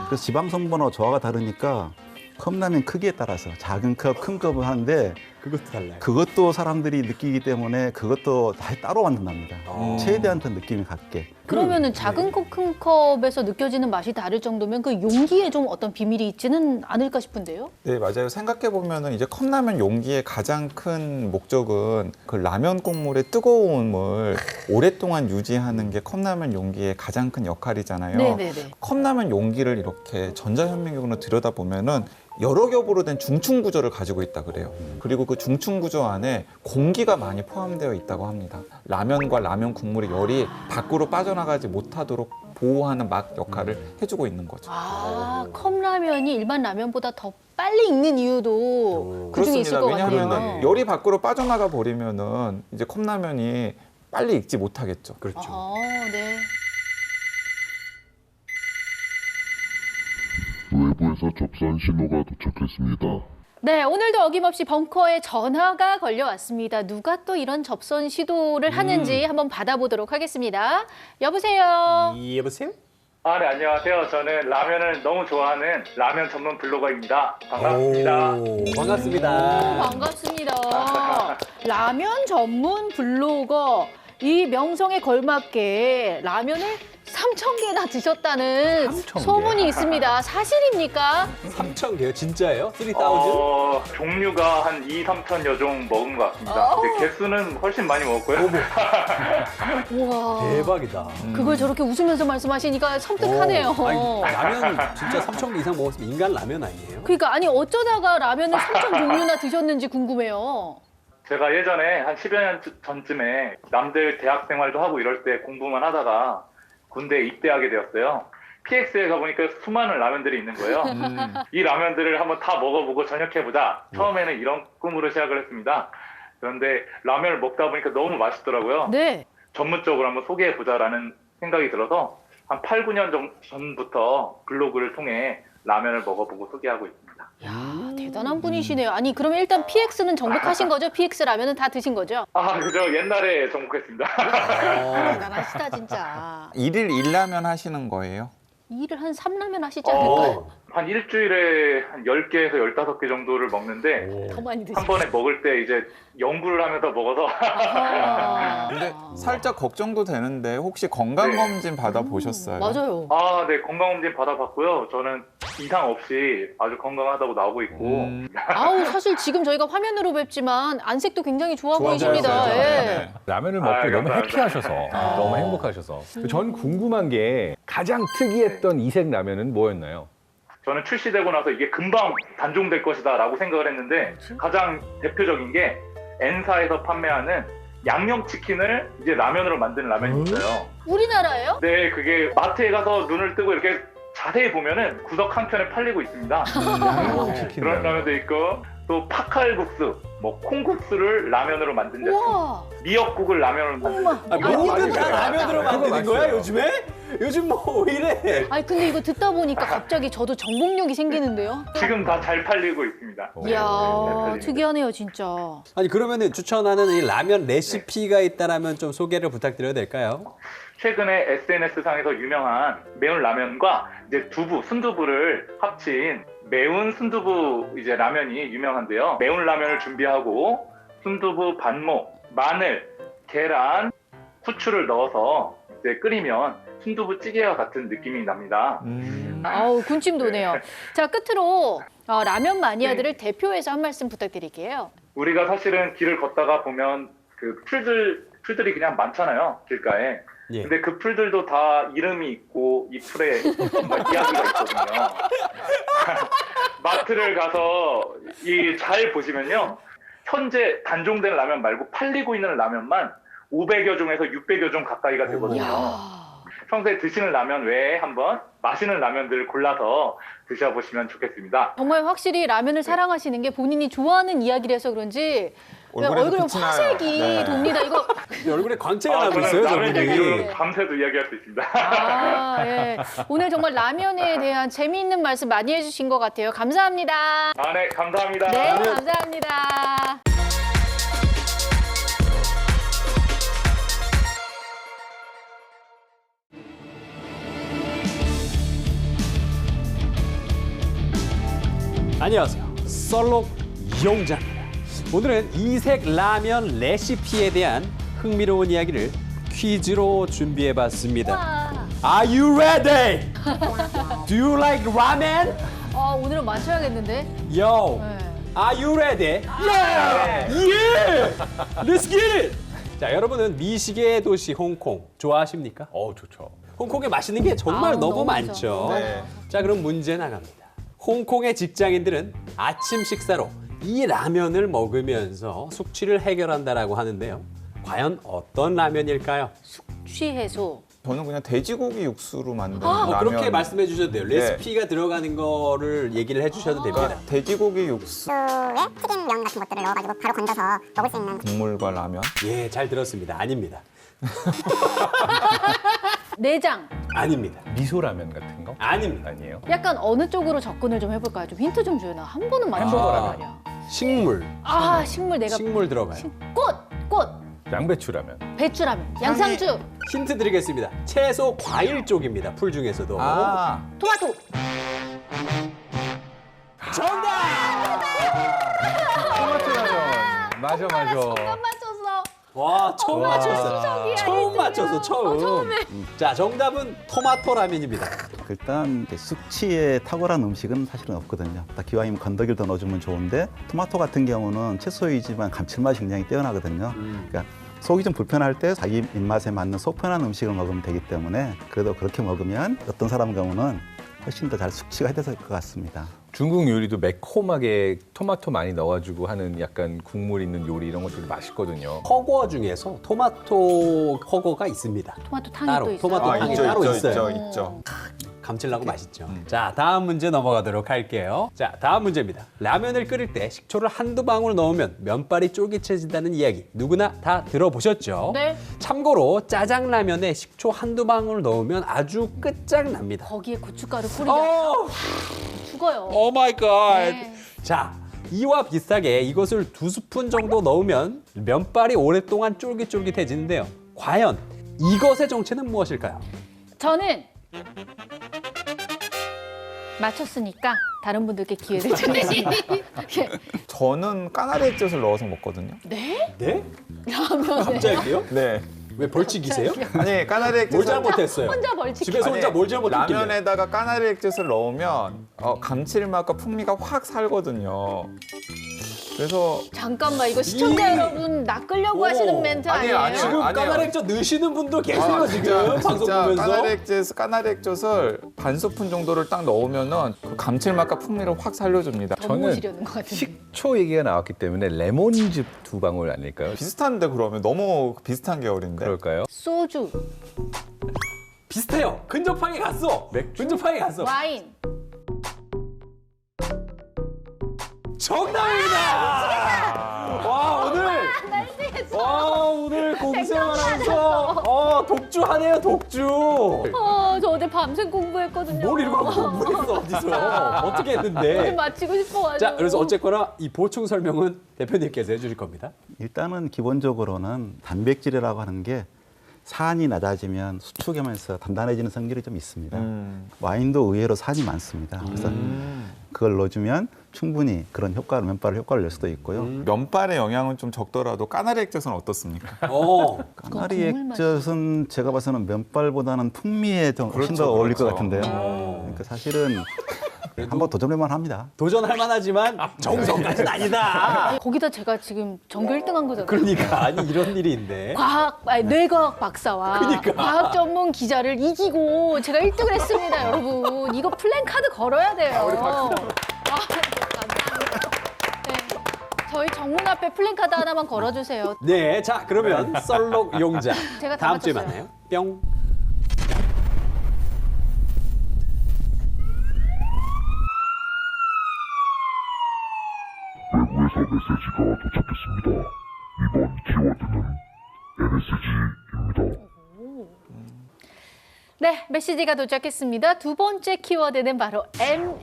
그래서 지방 성분하고 조화가 다르니까 컵라면 크기에 따라서 작은 컵, 큰 컵을 하는데 그것도 달라요. 그것도 사람들이 느끼기 때문에 그것도 다 따로 만든답니다. 최대한 더 느낌이 같게. 그러면은 작은 컵, 큰 컵에서 느껴지는 맛이 다를 정도면 그 용기에 좀 어떤 비밀이 있지는 않을까 싶은데요? 네, 맞아요. 생각해 보면은 이제 컵라면 용기의 가장 큰 목적은 그 라면 국물의 뜨거움을 오랫동안 유지하는 게 컵라면 용기의 가장 큰 역할이잖아요. 네네네. 컵라면 용기를 이렇게 전자현미경으로 들여다 보면은 여러 겹으로 된 중층 구조를 가지고 있다 그래요. 그리고 그 중층 구조 안에 공기가 많이 포함되어 있다고 합니다. 라면과 라면 국물의 열이 밖으로 빠져나가지 못하도록 보호하는 막 역할을 해주고 있는 거죠. 컵라면이 일반 라면보다 더 빨리 익는 이유도 그중에 있을 것 왜냐하면 같아요. 열이 밖으로 빠져나가 버리면은 이제 컵라면이 빨리 익지 못하겠죠. 그렇죠. 네. 외부에서 접수한 신호가 도착했습니다. 네, 오늘도 어김없이 벙커에 전화가 걸려왔습니다. 누가 또 이런 접선 시도를 하는지 한번 받아보도록 하겠습니다. 여보세요? 여보세요? 네, 안녕하세요. 저는 라면을 너무 좋아하는 라면 전문 블로거입니다. 반갑습니다. 반갑습니다. 반갑습니다. 라면 전문 블로거. 이 명성에 걸맞게 라면을 3,000개나 드셨다는 3,000개? 소문이 있습니다. 사실입니까? 3,000개요? 진짜예요? 3,000? 종류가 한 2, 3천 여종 먹은 것 같습니다. 근데 개수는 훨씬 많이 먹었고요. 우와. 대박이다. 그걸 저렇게 웃으면서 말씀하시니까 섬뜩하네요. 아니, 라면 진짜 3,000개 이상 먹었으면 인간 라면 아니에요? 그러니까 아니 어쩌다가 라면을 3,000 종류나 드셨는지 궁금해요. 제가 예전에 한 10여 년 전쯤에 남들 대학 생활도 하고 이럴 때 공부만 하다가 군대에 입대하게 되었어요. PX에 가보니까 수많은 라면들이 있는 거예요. 이 라면들을 한번 다 먹어보고 전역해보자. 처음에는 이런 꿈으로 시작을 했습니다. 그런데 라면을 먹다 보니까 너무 맛있더라고요. 네. 전문적으로 한번 소개해보자라는 생각이 들어서 한 8, 9년 전부터 블로그를 통해 라면을 먹어보고 소개하고 있습니다. 야, 대단한 분이시네요. 아니 그러면 일단 PX는 정복하신 거죠? PX 라면은 다 드신 거죠? 그죠. 옛날에 정복했습니다. 대단하시다 진짜. 일일 일라면 하시는 거예요? 일을 한 3라면 하시지 않을까요? 한 일주일에 한 10개에서 15개 정도를 먹는데 더 많이 한 드시죠. 번에 먹을 때 이제 연구를 하면서 먹어서 근데 살짝 걱정도 되는데 혹시 건강검진 받아보셨어요? 맞아요. 네, 건강검진 받아봤고요. 저는 이상 없이 아주 건강하다고 나오고 있고 아우 사실 지금 저희가 화면으로 뵙지만 안색도 굉장히 좋아 보이십니다. 보여요. 예. 네. 라면을 먹고 너무 감사합니다. 해피하셔서 너무 행복하셔서 전 궁금한 게 가장 특이했던 이색 라면은 뭐였나요? 저는 출시되고 나서 이게 금방 단종될 것이다 라고 생각을 했는데 가장 대표적인 게 N사에서 판매하는 양념치킨을 이제 라면으로 만든 라면이 있어요. 우리나라예요? 네, 그게 마트에 가서 눈을 뜨고 이렇게 자세히 보면은 구석 한 켠에 팔리고 있습니다. 양념치킨 그런 라면. 라면도 있고 또 파칼국수, 뭐 콩국수를 라면으로 만든 제품, 우와. 미역국을 라면으로 만든 어머. 제품. 모든 다 라면으로 만드는 그거 거야 맛있어요. 요즘에? 요즘 뭐 이래? 아니 근데 이거 듣다 보니까 갑자기 저도 정복력이 생기는데요. 지금 다 잘 팔리고 있습니다. 이야 팔립니다. 특이하네요 진짜. 아니 그러면은 추천하는 이 라면 레시피가 있다라면 좀 소개를 부탁드려도 될까요? 최근에 SNS 상에서 유명한 매운 라면과 이제 두부, 순두부를 합친 매운 순두부 이제 라면이 유명한데요. 매운 라면을 준비하고 순두부, 반모, 마늘, 계란, 후추를 넣어서 이제 끓이면 순두부 찌개와 같은 느낌이 납니다. 아우 군침 도네요. 자 끝으로 라면 마니아들을 대표해서 한 말씀 부탁드릴게요. 우리가 사실은 길을 걷다가 보면 그 풀들이 그냥 많잖아요, 길가에. 예. 근데 그 풀들도 다 이름이 있고 이 풀에 정말 이야기가 있거든요. 마트를 가서 잘 보시면요. 현재 단종된 라면 말고 팔리고 있는 라면만 500여 종에서 600여 종 가까이가 되거든요. 평소에 드시는 라면 외에 한번 맛있는 라면들을 골라서 드셔보시면 좋겠습니다. 정말 확실히 라면을 사랑하시는 게 본인이 좋아하는 이야기를 해서 그런지 얼굴에도 얼굴에 빛이 나요. 화색이 네. 돕니다. 이거 얼굴에 광채가 나고 저는 있어요, 라면 저분이. 얘기로 밤새도 이야기할 수 있습니다. 아, 예. 오늘 정말 라면에 대한 재미있는 말씀 많이 해주신 것 같아요. 감사합니다. 아, 네, 감사합니다. 네, 감사합니다. 안녕하세요. 썰록 용자입니다. 오늘은 이색 라면 레시피에 대한 흥미로운 이야기를 퀴즈로 준비해봤습니다. 와. Are you ready? Do you like ramen? 오늘은 맞춰야겠는데? Yo, 네. are you ready? Yeah! Yeah! Let's get it! 자, 여러분은 미식의 도시 홍콩 좋아하십니까? 좋죠. 홍콩에 맛있는 게 정말 아우, 너무 너무 많죠. 네. 자, 그럼 문제 나갑니다. 홍콩의 직장인들은 아침 식사로 이 라면을 먹으면서 숙취를 해결한다라고 하는데요. 과연 어떤 라면일까요? 취해소. 저는 그냥 돼지고기 육수로 만든 라면. 그렇게 말씀해 주셔도 돼요. 레시피가 들어가는 거를 얘기를 해주셔도 됩니다. 그러니까 돼지고기 육수에 튀김면 같은 것들을 넣어가지고 바로 건져서 먹을 수 있는 국물과 라면. 예, 잘 들었습니다. 아닙니다. 내장. 아닙니다. 미소라면 같은 거? 아닙니다. 아니에요. 약간 어느 쪽으로 접근을 좀 해볼까요? 좀 힌트 좀 줘요. 나 한 번은 맞춰보란 말이야. 식물. 식물 내가. 식물 들어가요. 꽃. 양배추라면. 배추라면. 양상추. 힌트 드리겠습니다. 채소 과일 쪽입니다. 풀 중에서도. 토마토. 정답! 토마토라면. 맞아. 안 맞췄어. 와, 처음 와. 맞췄어. 추석이야, 처음 이때면. 맞췄어, 처음. 처음에. 자, 정답은 토마토 라면입니다. 일단 이제 숙취에 탁월한 음식은 사실은 없거든요. 딱 기왕이면 건더기를 더 넣어주면 좋은데 토마토 같은 경우는 채소이지만 감칠맛이 굉장히 뛰어나거든요. 그러니까 속이 좀 불편할 때 자기 입맛에 맞는 속 편한 음식을 먹으면 되기 때문에 그래도 그렇게 먹으면 어떤 사람 경우는 훨씬 더 잘 숙취가 해될 것 같습니다. 중국 요리도 매콤하게 토마토 많이 넣어가지고 하는 약간 국물 있는 요리 이런 것들이 맛있거든요. 허거 중에서 토마토 허거가 있습니다. 토마토 탕이 따로, 또 있어요. 토마토 탕이 있죠, 따로 있죠, 있어요. 있죠. 감칠나고 맛있죠. 자, 다음 문제 넘어가도록 할게요. 자, 다음 문제입니다. 라면을 끓일 때 식초를 한두 방울 넣으면 면발이 쫄깃해진다는 이야기 누구나 다 들어보셨죠? 네. 참고로 짜장라면에 식초 한두 방울 넣으면 아주 끝장납니다. 거기에 고춧가루 뿌리면 죽어요. 오 마이 갓. 네. 자, 이와 비슷하게 이것을 2스푼 정도 넣으면 면발이 오랫동안 쫄깃쫄깃해지는데요. 과연 이것의 정체는 무엇일까요? 저는 맞췄으니까 다른 분들께 기회를 드리지. 저는 까나리 액젓을 넣어서 먹거든요. 네? 네? 라면에. 갑자기요? 네. 왜 벌칙이세요? 아니 까나리 액젓 뭘 잘못했어요? 혼자 벌칙. 집에서 혼자 뭘 잘못했길래? 라면에다가 까나리 액젓을 넣으면 감칠맛과 풍미가 확 살거든요. 그래서 잠깐만 이거 시청자 여러분 낚으려고 하시는 멘트 아니에요, 아니에요? 아니에요. 지금 까나리 액젓 넣으시는 분도 계세요 지금 방송 보면서. 까나리 액젓을 반 스푼 정도를 딱 넣으면은 그 감칠맛과 풍미를 확 살려줍니다. 더 저는 모시려는 것 같은데. 식초 얘기가 나왔기 때문에 레몬즙 2방울 아닐까요? 비슷한데 그러면 너무 비슷한 계열인데. 그럴까요? 소주, 비슷해요. 근접하게 갔어. 근접하게 갔어. 와인. 정답입니다. 와 오늘 공생활하면서 독주하네요 독주. 저 어제 밤새 공부했거든요. 뭘 이렇게 공부했어 어디서 어떻게 오늘 했는데? 마치고 싶어가지고. 자 그래서 어쨌거나 이 보충 설명은 대표님께서 해주실 겁니다. 일단은 기본적으로는 단백질이라고 하는 게 산이 낮아지면 수축하면서 단단해지는 성질이 좀 있습니다. 와인도 의외로 산이 많습니다. 그래서 그걸 넣어주면 충분히 그런 효과를 면발을 효과를 낼 수도 있고요. 면발의 영향은 좀 적더라도 까나리 액젓은 어떻습니까? 까나리 액젓은 제가 봐서는 면발보다는 풍미에 좀 훨씬 더 어울릴 것 같은데요. 그러니까 사실은 한번 도전해만 합니다. 도전할 만하지만 정성까지는 아니다. 거기다 제가 지금 전교 1등한 거잖아요. 그러니까 아니 이런 일인데. 뇌과학 박사와 그러니까. 과학 전문 기자를 이기고 제가 1등을 했습니다, 여러분. 이거 플랜카드 걸어야 돼요. 감사합니다. 네. 저희 정문 앞에 플랜카드 하나만 걸어주세요. 네, 자 그러면 썰록 용자 제가 다 다음 주에 맞췄어요. 만나요. 뿅. 외부에서 메시지가 도착했습니다. 이번 키워드는 MSG입니다. 네, 메시지가 도착했습니다. 두 번째 키워드는 바로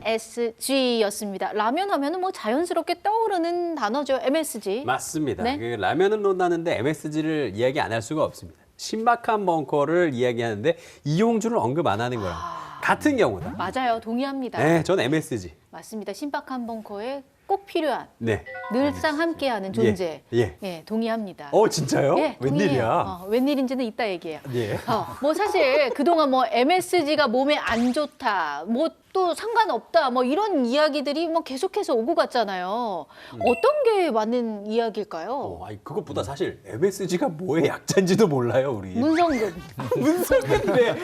MSG였습니다. 라면 하면은 뭐 자연스럽게 떠오르는 단어죠, MSG. 맞습니다. 네. 그 라면은 논하는데 MSG를 이야기 안 할 수가 없습니다. 신박한 벙커를 이야기하는데 이용주를 언급 안 하는 거랑 같은 경우다. 맞아요, 동의합니다. 네, 전 MSG. 맞습니다. 신박한 벙커에 꼭 필요한, 네. 늘상 함께하는 존재. 예. 예, 동의합니다. 진짜요? 예, 웬일이야? 동의해요. 웬일인지는 이따 얘기해요. 예. 뭐 사실 그동안 뭐 MSG가 몸에 안 좋다, 뭐 또 상관없다, 뭐 이런 이야기들이 뭐 계속해서 오고 갔잖아요. 어떤 게 맞는 이야기일까요? 아니, 그것보다 사실 MSG가 뭐의 약자인지도 몰라요, 우리. 문성근. 문성근네.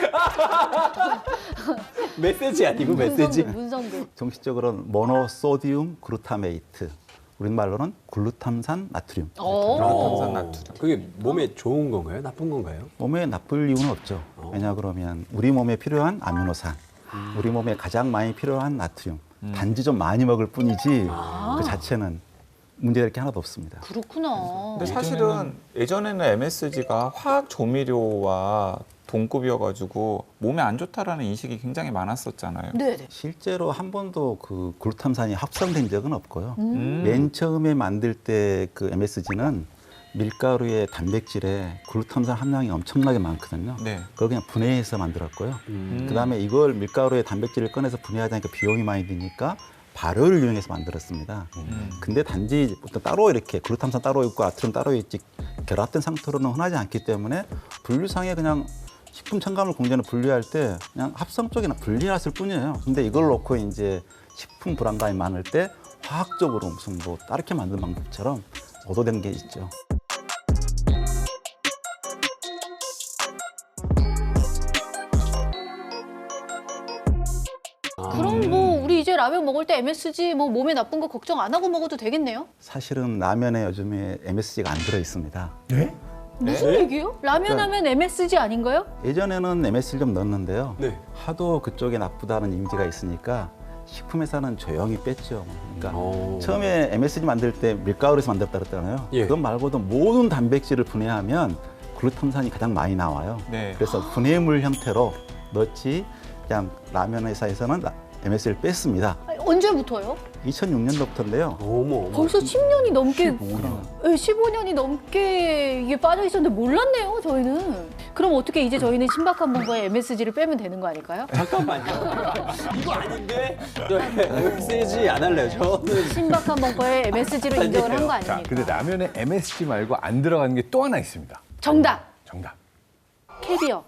메시지 아니고 메시지. 문성근. 정식적으로는 모노소디움 글루타메이트, 우리말로는 글루탐산 나트륨. 글루탐산 나트륨. 그게 몸에 좋은 건가요? 나쁜 건가요? 몸에 나쁠 이유는 없죠. 왜냐 그러면 우리 몸에 필요한 아미노산, 우리 몸에 가장 많이 필요한 나트륨, 단지 좀 많이 먹을 뿐이지 그 자체는 문제될 게 하나도 없습니다. 그렇구나. 근데 사실은 예전에는 MSG가 화학 조미료와 동급이어가지고 몸에 안 좋다라는 인식이 굉장히 많았었잖아요. 네. 실제로 한 번도 그 글루탐산이 합성된 적은 없고요. 맨 처음에 만들 때 그 MSG는 밀가루의 단백질에 글루탐산 함량이 엄청나게 많거든요. 네. 그걸 그냥 분해해서 만들었고요. 그다음에 이걸 밀가루의 단백질을 꺼내서 분해하자니까 비용이 많이 드니까 발효를 이용해서 만들었습니다. 근데 단지 보통 따로 이렇게 글루탐산 따로 있고 나트륨 따로 있지 결합된 상태로는 흔하지 않기 때문에 분류상에 그냥 식품 첨가물 공제는 분류할 때 그냥 합성 쪽이나 분리했을 뿐이에요. 근데 이걸 놓고 이제 식품 불안감이 많을 때 화학적으로 무슨 뭐 다르게 만드는 방법처럼 오도된 게 있죠. 그럼 뭐 우리 이제 라면 먹을 때 MSG 뭐 몸에 나쁜 거 걱정 안 하고 먹어도 되겠네요? 사실은 라면에 요즘에 MSG가 안 들어 있습니다. 무슨 얘기예요? 라면 하면 MSG 아닌가요? 예전에는 MSG를 좀 넣었는데요. 네. 하도 그쪽에 나쁘다는 이미지가 있으니까 식품회사는 조용히 뺐죠. 그러니까 처음에 MSG 만들 때 밀가루에서 만들었다 그랬잖아요. 예. 그것 말고도 모든 단백질을 분해하면 글루탐산이 가장 많이 나와요. 네. 그래서 분해물 형태로 넣지 그냥 라면 회사에서는 MSG를 뺐습니다. 언제부터요? 2006년도부터인데요. 어머. 벌써 10년이 넘게, 15년. 네, 15년이 넘게 이게 빠져 있었는데 몰랐네요, 저희는. 그럼 어떻게 이제 저희는 신박한 뭔가에 MSG를 빼면 되는 거 아닐까요? 잠깐만요. 이거 아닌데? 저 MSG 안 할래요. 저는 신박한 뭔가에 MSG로 인정을 한 거 자, 아닙니까? 근데 라면에 MSG 말고 안 들어가는 게 또 하나 있습니다. 정답! 정답. 캐비어.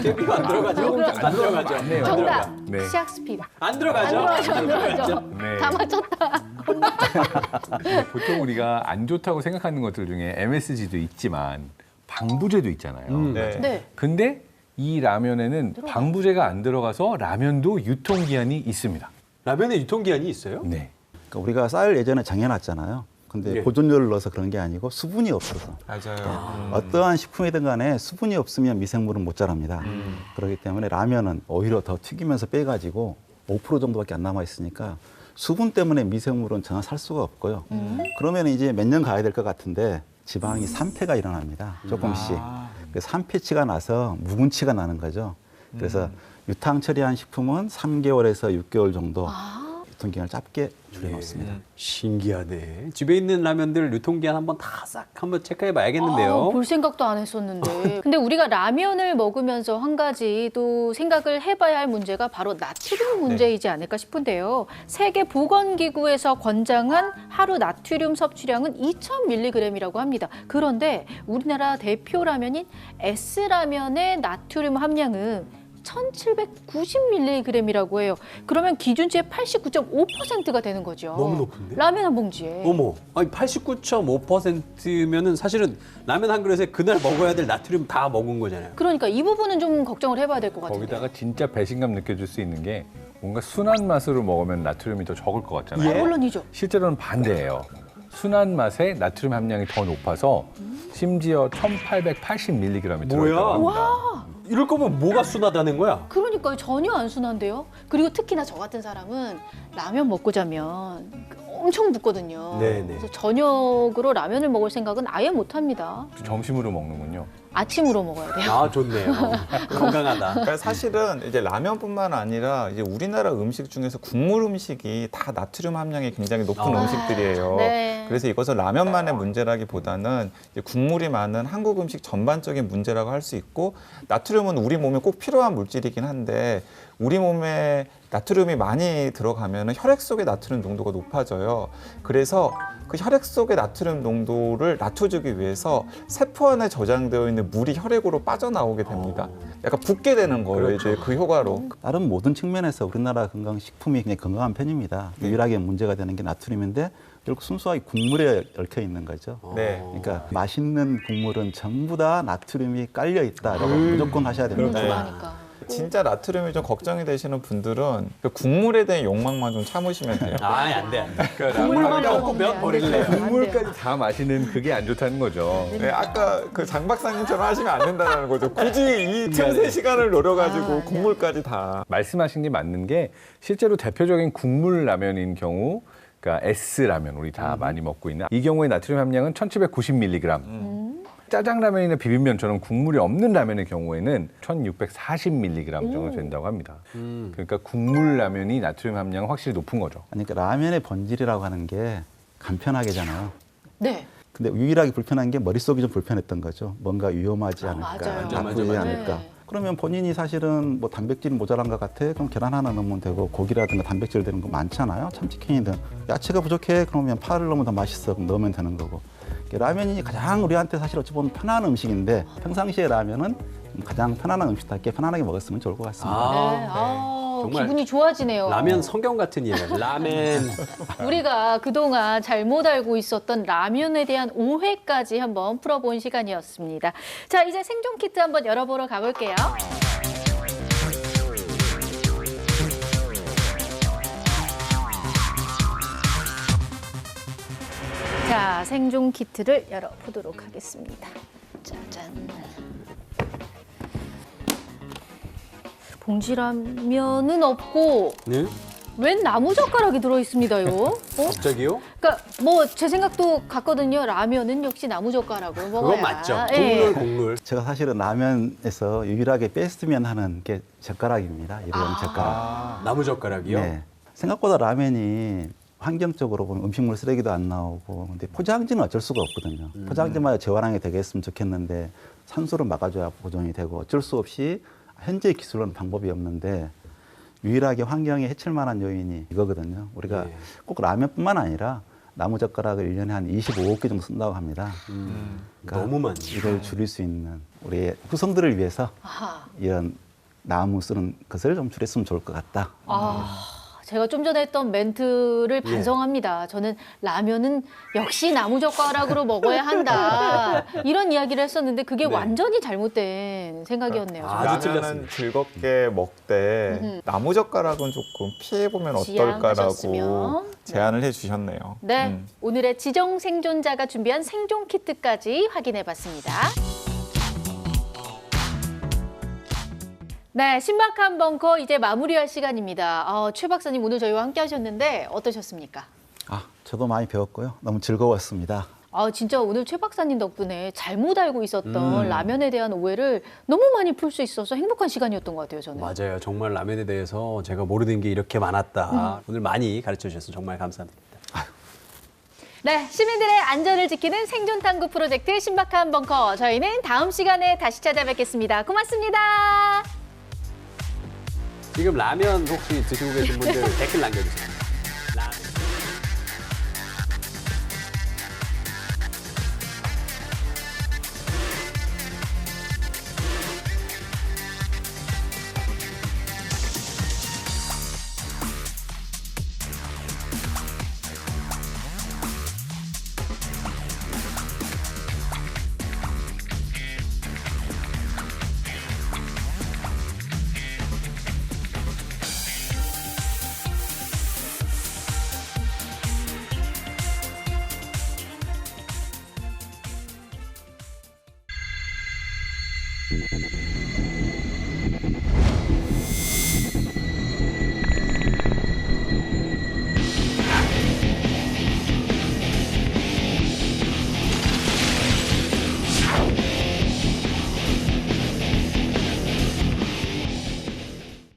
캐비어 안 들어가죠? 안 들어가죠. 맞네요. 정답! 네. 샥스피어. 안 들어가죠? 안 들어가죠. 네. 다 맞췄다. 보통 우리가 안 좋다고 생각하는 것들 중에 MSG도 있지만 방부제도 있잖아요. 네. 네. 근데 이 라면에는 방부제가 안 들어가서 라면도 유통기한이 있습니다. 라면에 유통기한이 있어요? 네. 그러니까 우리가 쌀 예전에 장해놨잖아요. 근데 예. 보존료를 넣어서 그런 게 아니고 수분이 없어서. 맞아요. 어떠한 식품이든 간에 수분이 없으면 미생물은 못 자랍니다. 그렇기 때문에 라면은 오히려 더 튀기면서 빼가지고 5% 정도밖에 안 남아있으니까 수분 때문에 미생물은 전혀 살 수가 없고요. 그러면 이제 몇 년 가야 될 것 같은데 지방이 산패가 일어납니다. 조금씩. 그래서 산패치가 나서 묵은치가 나는 거죠. 그래서 유탕 처리한 식품은 3개월에서 6개월 정도 유통기한을 짧게 줄여놓습니다. 신기하네. 집에 있는 라면들 유통기한 한번 다 싹 한번 체크해 봐야겠는데요. 볼 생각도 안 했었는데. 근데 우리가 라면을 먹으면서 한 가지 또 생각을 해봐야 할 문제가 바로 나트륨 문제이지 않을까 싶은데요. 세계보건기구에서 권장한 하루 나트륨 섭취량은 2000mg이라고 합니다. 그런데 우리나라 대표 라면인 S라면의 나트륨 함량은 1790mg이라고 해요. 그러면 기준치의 89.5%가 되는 거죠. 너무 높은데? 라면 한 봉지에. 어머, 아니 89.5%면은 사실은 라면 한 그릇에 그날 먹어야 될 나트륨 다 먹은 거잖아요. 그러니까 이 부분은 좀 걱정을 해봐야 될 것 같은데. 거기다가 진짜 배신감 느껴질 수 있는 게 뭔가 순한 맛으로 먹으면 나트륨이 더 적을 것 같잖아요. 예. 물론이죠. 실제로는 반대예요. 순한 맛에 나트륨 함량이 더 높아서 심지어 1880mg이 들어있다고 뭐야? 합니다. 이럴 거면 뭐가 순하다는 거야? 그러니까요. 전혀 안 순한데요. 그리고 특히나 저 같은 사람은 라면 먹고 자면 엄청 붓거든요. 네네. 그래서 저녁으로 라면을 먹을 생각은 아예 못 합니다. 점심으로 먹는군요. 아침으로 먹어야 돼요. 아, 좋네요. 건강하다. 그러니까 사실은 이제 라면뿐만 아니라 이제 우리나라 음식 중에서 국물 음식이 다 나트륨 함량이 굉장히 높은 음식들이에요. 네. 그래서 이것은 라면만의 문제라기보다는 이제 국물이 많은 한국 음식 전반적인 문제라고 할 수 있고, 나트륨은 우리 몸에 꼭 필요한 물질이긴 한데 우리 몸에 나트륨이 많이 들어가면 혈액 속의 나트륨 농도가 높아져요. 그래서 그 혈액 속의 나트륨 농도를 낮춰주기 위해서 세포 안에 저장되어 있는 물이 혈액으로 빠져나오게 됩니다. 약간 붓게 되는 거예요, 이제 그 효과로. 다른 모든 측면에서 우리나라 건강식품이 굉장히 건강한 편입니다. 유일하게 문제가 되는 게 나트륨인데 결국 순수하게 국물에 얽혀 있는 거죠. 네. 그러니까 맛있는 국물은 전부 다 나트륨이 깔려 있다라고 무조건 하셔야 됩니다. 좋아하니까. 진짜 나트륨이 좀 걱정이 되시는 분들은 그 국물에 대한 욕망만 좀 참으시면 돼요. 아, 안 돼, 안 돼. 국물만 먹고 먹으면 면 안 버릴래요. 돼요. 안 돼요. 국물까지 다 마시는 그게 안 좋다는 거죠. 네, 아까 그 장 박사님처럼 하시면 안 된다는 거죠. 굳이 이 틈새 시간을 노려가지고 국물까지 다. 말씀하신 게 맞는 게 실제로 대표적인 국물 라면인 경우, 그러니까 S라면 우리 다 많이 먹고 있는 이 경우의 나트륨 함량은 1790mg. 짜장라면이나 비빔면처럼 국물이 없는 라면의 경우에는 1640mg 정도 된다고 합니다. 그러니까 국물 라면이 나트륨 함량은 확실히 높은 거죠. 그러니까 라면의 본질이라고 하는 게 간편하게잖아요. 네. 근데 유일하게 불편한 게 머릿속이 좀 불편했던 거죠. 뭔가 위험하지 않을까, 맞아요. 나쁘지 맞아요. 않을까. 네. 그러면 본인이 사실은 뭐 단백질이 모자란 것 같아? 그럼 계란 하나 넣으면 되고, 고기라든가 단백질 되는 거 많잖아요. 참치캔이든. 야채가 부족해? 그러면 파를 넣으면 더 맛있어. 그럼 넣으면 되는 거고. 라면이 가장 우리한테 사실 어찌 보면 편한 음식인데, 평상시에 라면은 가장 편안한 음식답게 편안하게 먹었으면 좋을 것 같습니다. 네. 정말 기분이 좋아지네요. 라면 성경 같은 이야기. 라멘. 우리가 그동안 잘못 알고 있었던 라면에 대한 오해까지 한번 풀어본 시간이었습니다. 자, 이제 생존 키트 한번 열어보러 가볼게요. 자, 생존 키트를 열어보도록 하겠습니다. 짜잔. 봉지라면은 없고 네? 웬 나무젓가락이 들어있습니다요. 갑자기요? 그러니까 뭐 제 생각도 같거든요. 라면은 역시 나무젓가락으로 먹어야. 그건 맞죠. 예. 국물. 제가 사실은 라면에서 유일하게 뺐으면 하는 게 젓가락입니다. 이런 젓가락. 나무젓가락이요? 네. 생각보다 라면이 환경적으로 보면 음식물 쓰레기도 안 나오고, 근데 포장지는 어쩔 수가 없거든요. 포장지마다 재활용이 되겠으면 좋겠는데 산소를 막아줘야 보존이 되고, 어쩔 수 없이 현재 기술로는 방법이 없는데 유일하게 환경에 해칠 만한 요인이 이거거든요. 우리가 네. 꼭 라면뿐만 아니라 나무젓가락을 1년에 한 25개 정도 쓴다고 합니다. 그러니까 너무 많네. 이걸 줄일 수 있는 우리 후손들을 위해서 아하. 이런 나무 쓰는 것을 좀 줄였으면 좋을 것 같다. 제가 좀 전에 했던 멘트를 반성합니다. 저는 라면은 역시 나무젓가락으로 먹어야 한다. 이런 이야기를 했었는데 그게 완전히 잘못된 생각이었네요. 아주 라면은 틀렸습니다. 즐겁게 먹되 나무젓가락은 조금 피해보면 어떨까라고 지양하셨으면. 제안을 해주셨네요. 네, 오늘의 지정 생존자가 준비한 생존 키트까지 확인해봤습니다. 네, 신박한 벙커 이제 마무리할 시간입니다. 최 박사님 오늘 저희와 함께 하셨는데 어떠셨습니까? 저도 많이 배웠고요. 너무 즐거웠습니다. 진짜 오늘 최 박사님 덕분에 잘못 알고 있었던 라면에 대한 오해를 너무 많이 풀 수 있어서 행복한 시간이었던 것 같아요, 저는. 맞아요. 정말 라면에 대해서 제가 모르는 게 이렇게 많았다. 오늘 많이 가르쳐 주셔서 정말 감사드립니다. 네, 시민들의 안전을 지키는 생존 탐구 프로젝트 신박한 벙커. 저희는 다음 시간에 다시 찾아뵙겠습니다. 고맙습니다. 지금 라면 혹시 드시고 계신 분들 댓글 남겨주세요.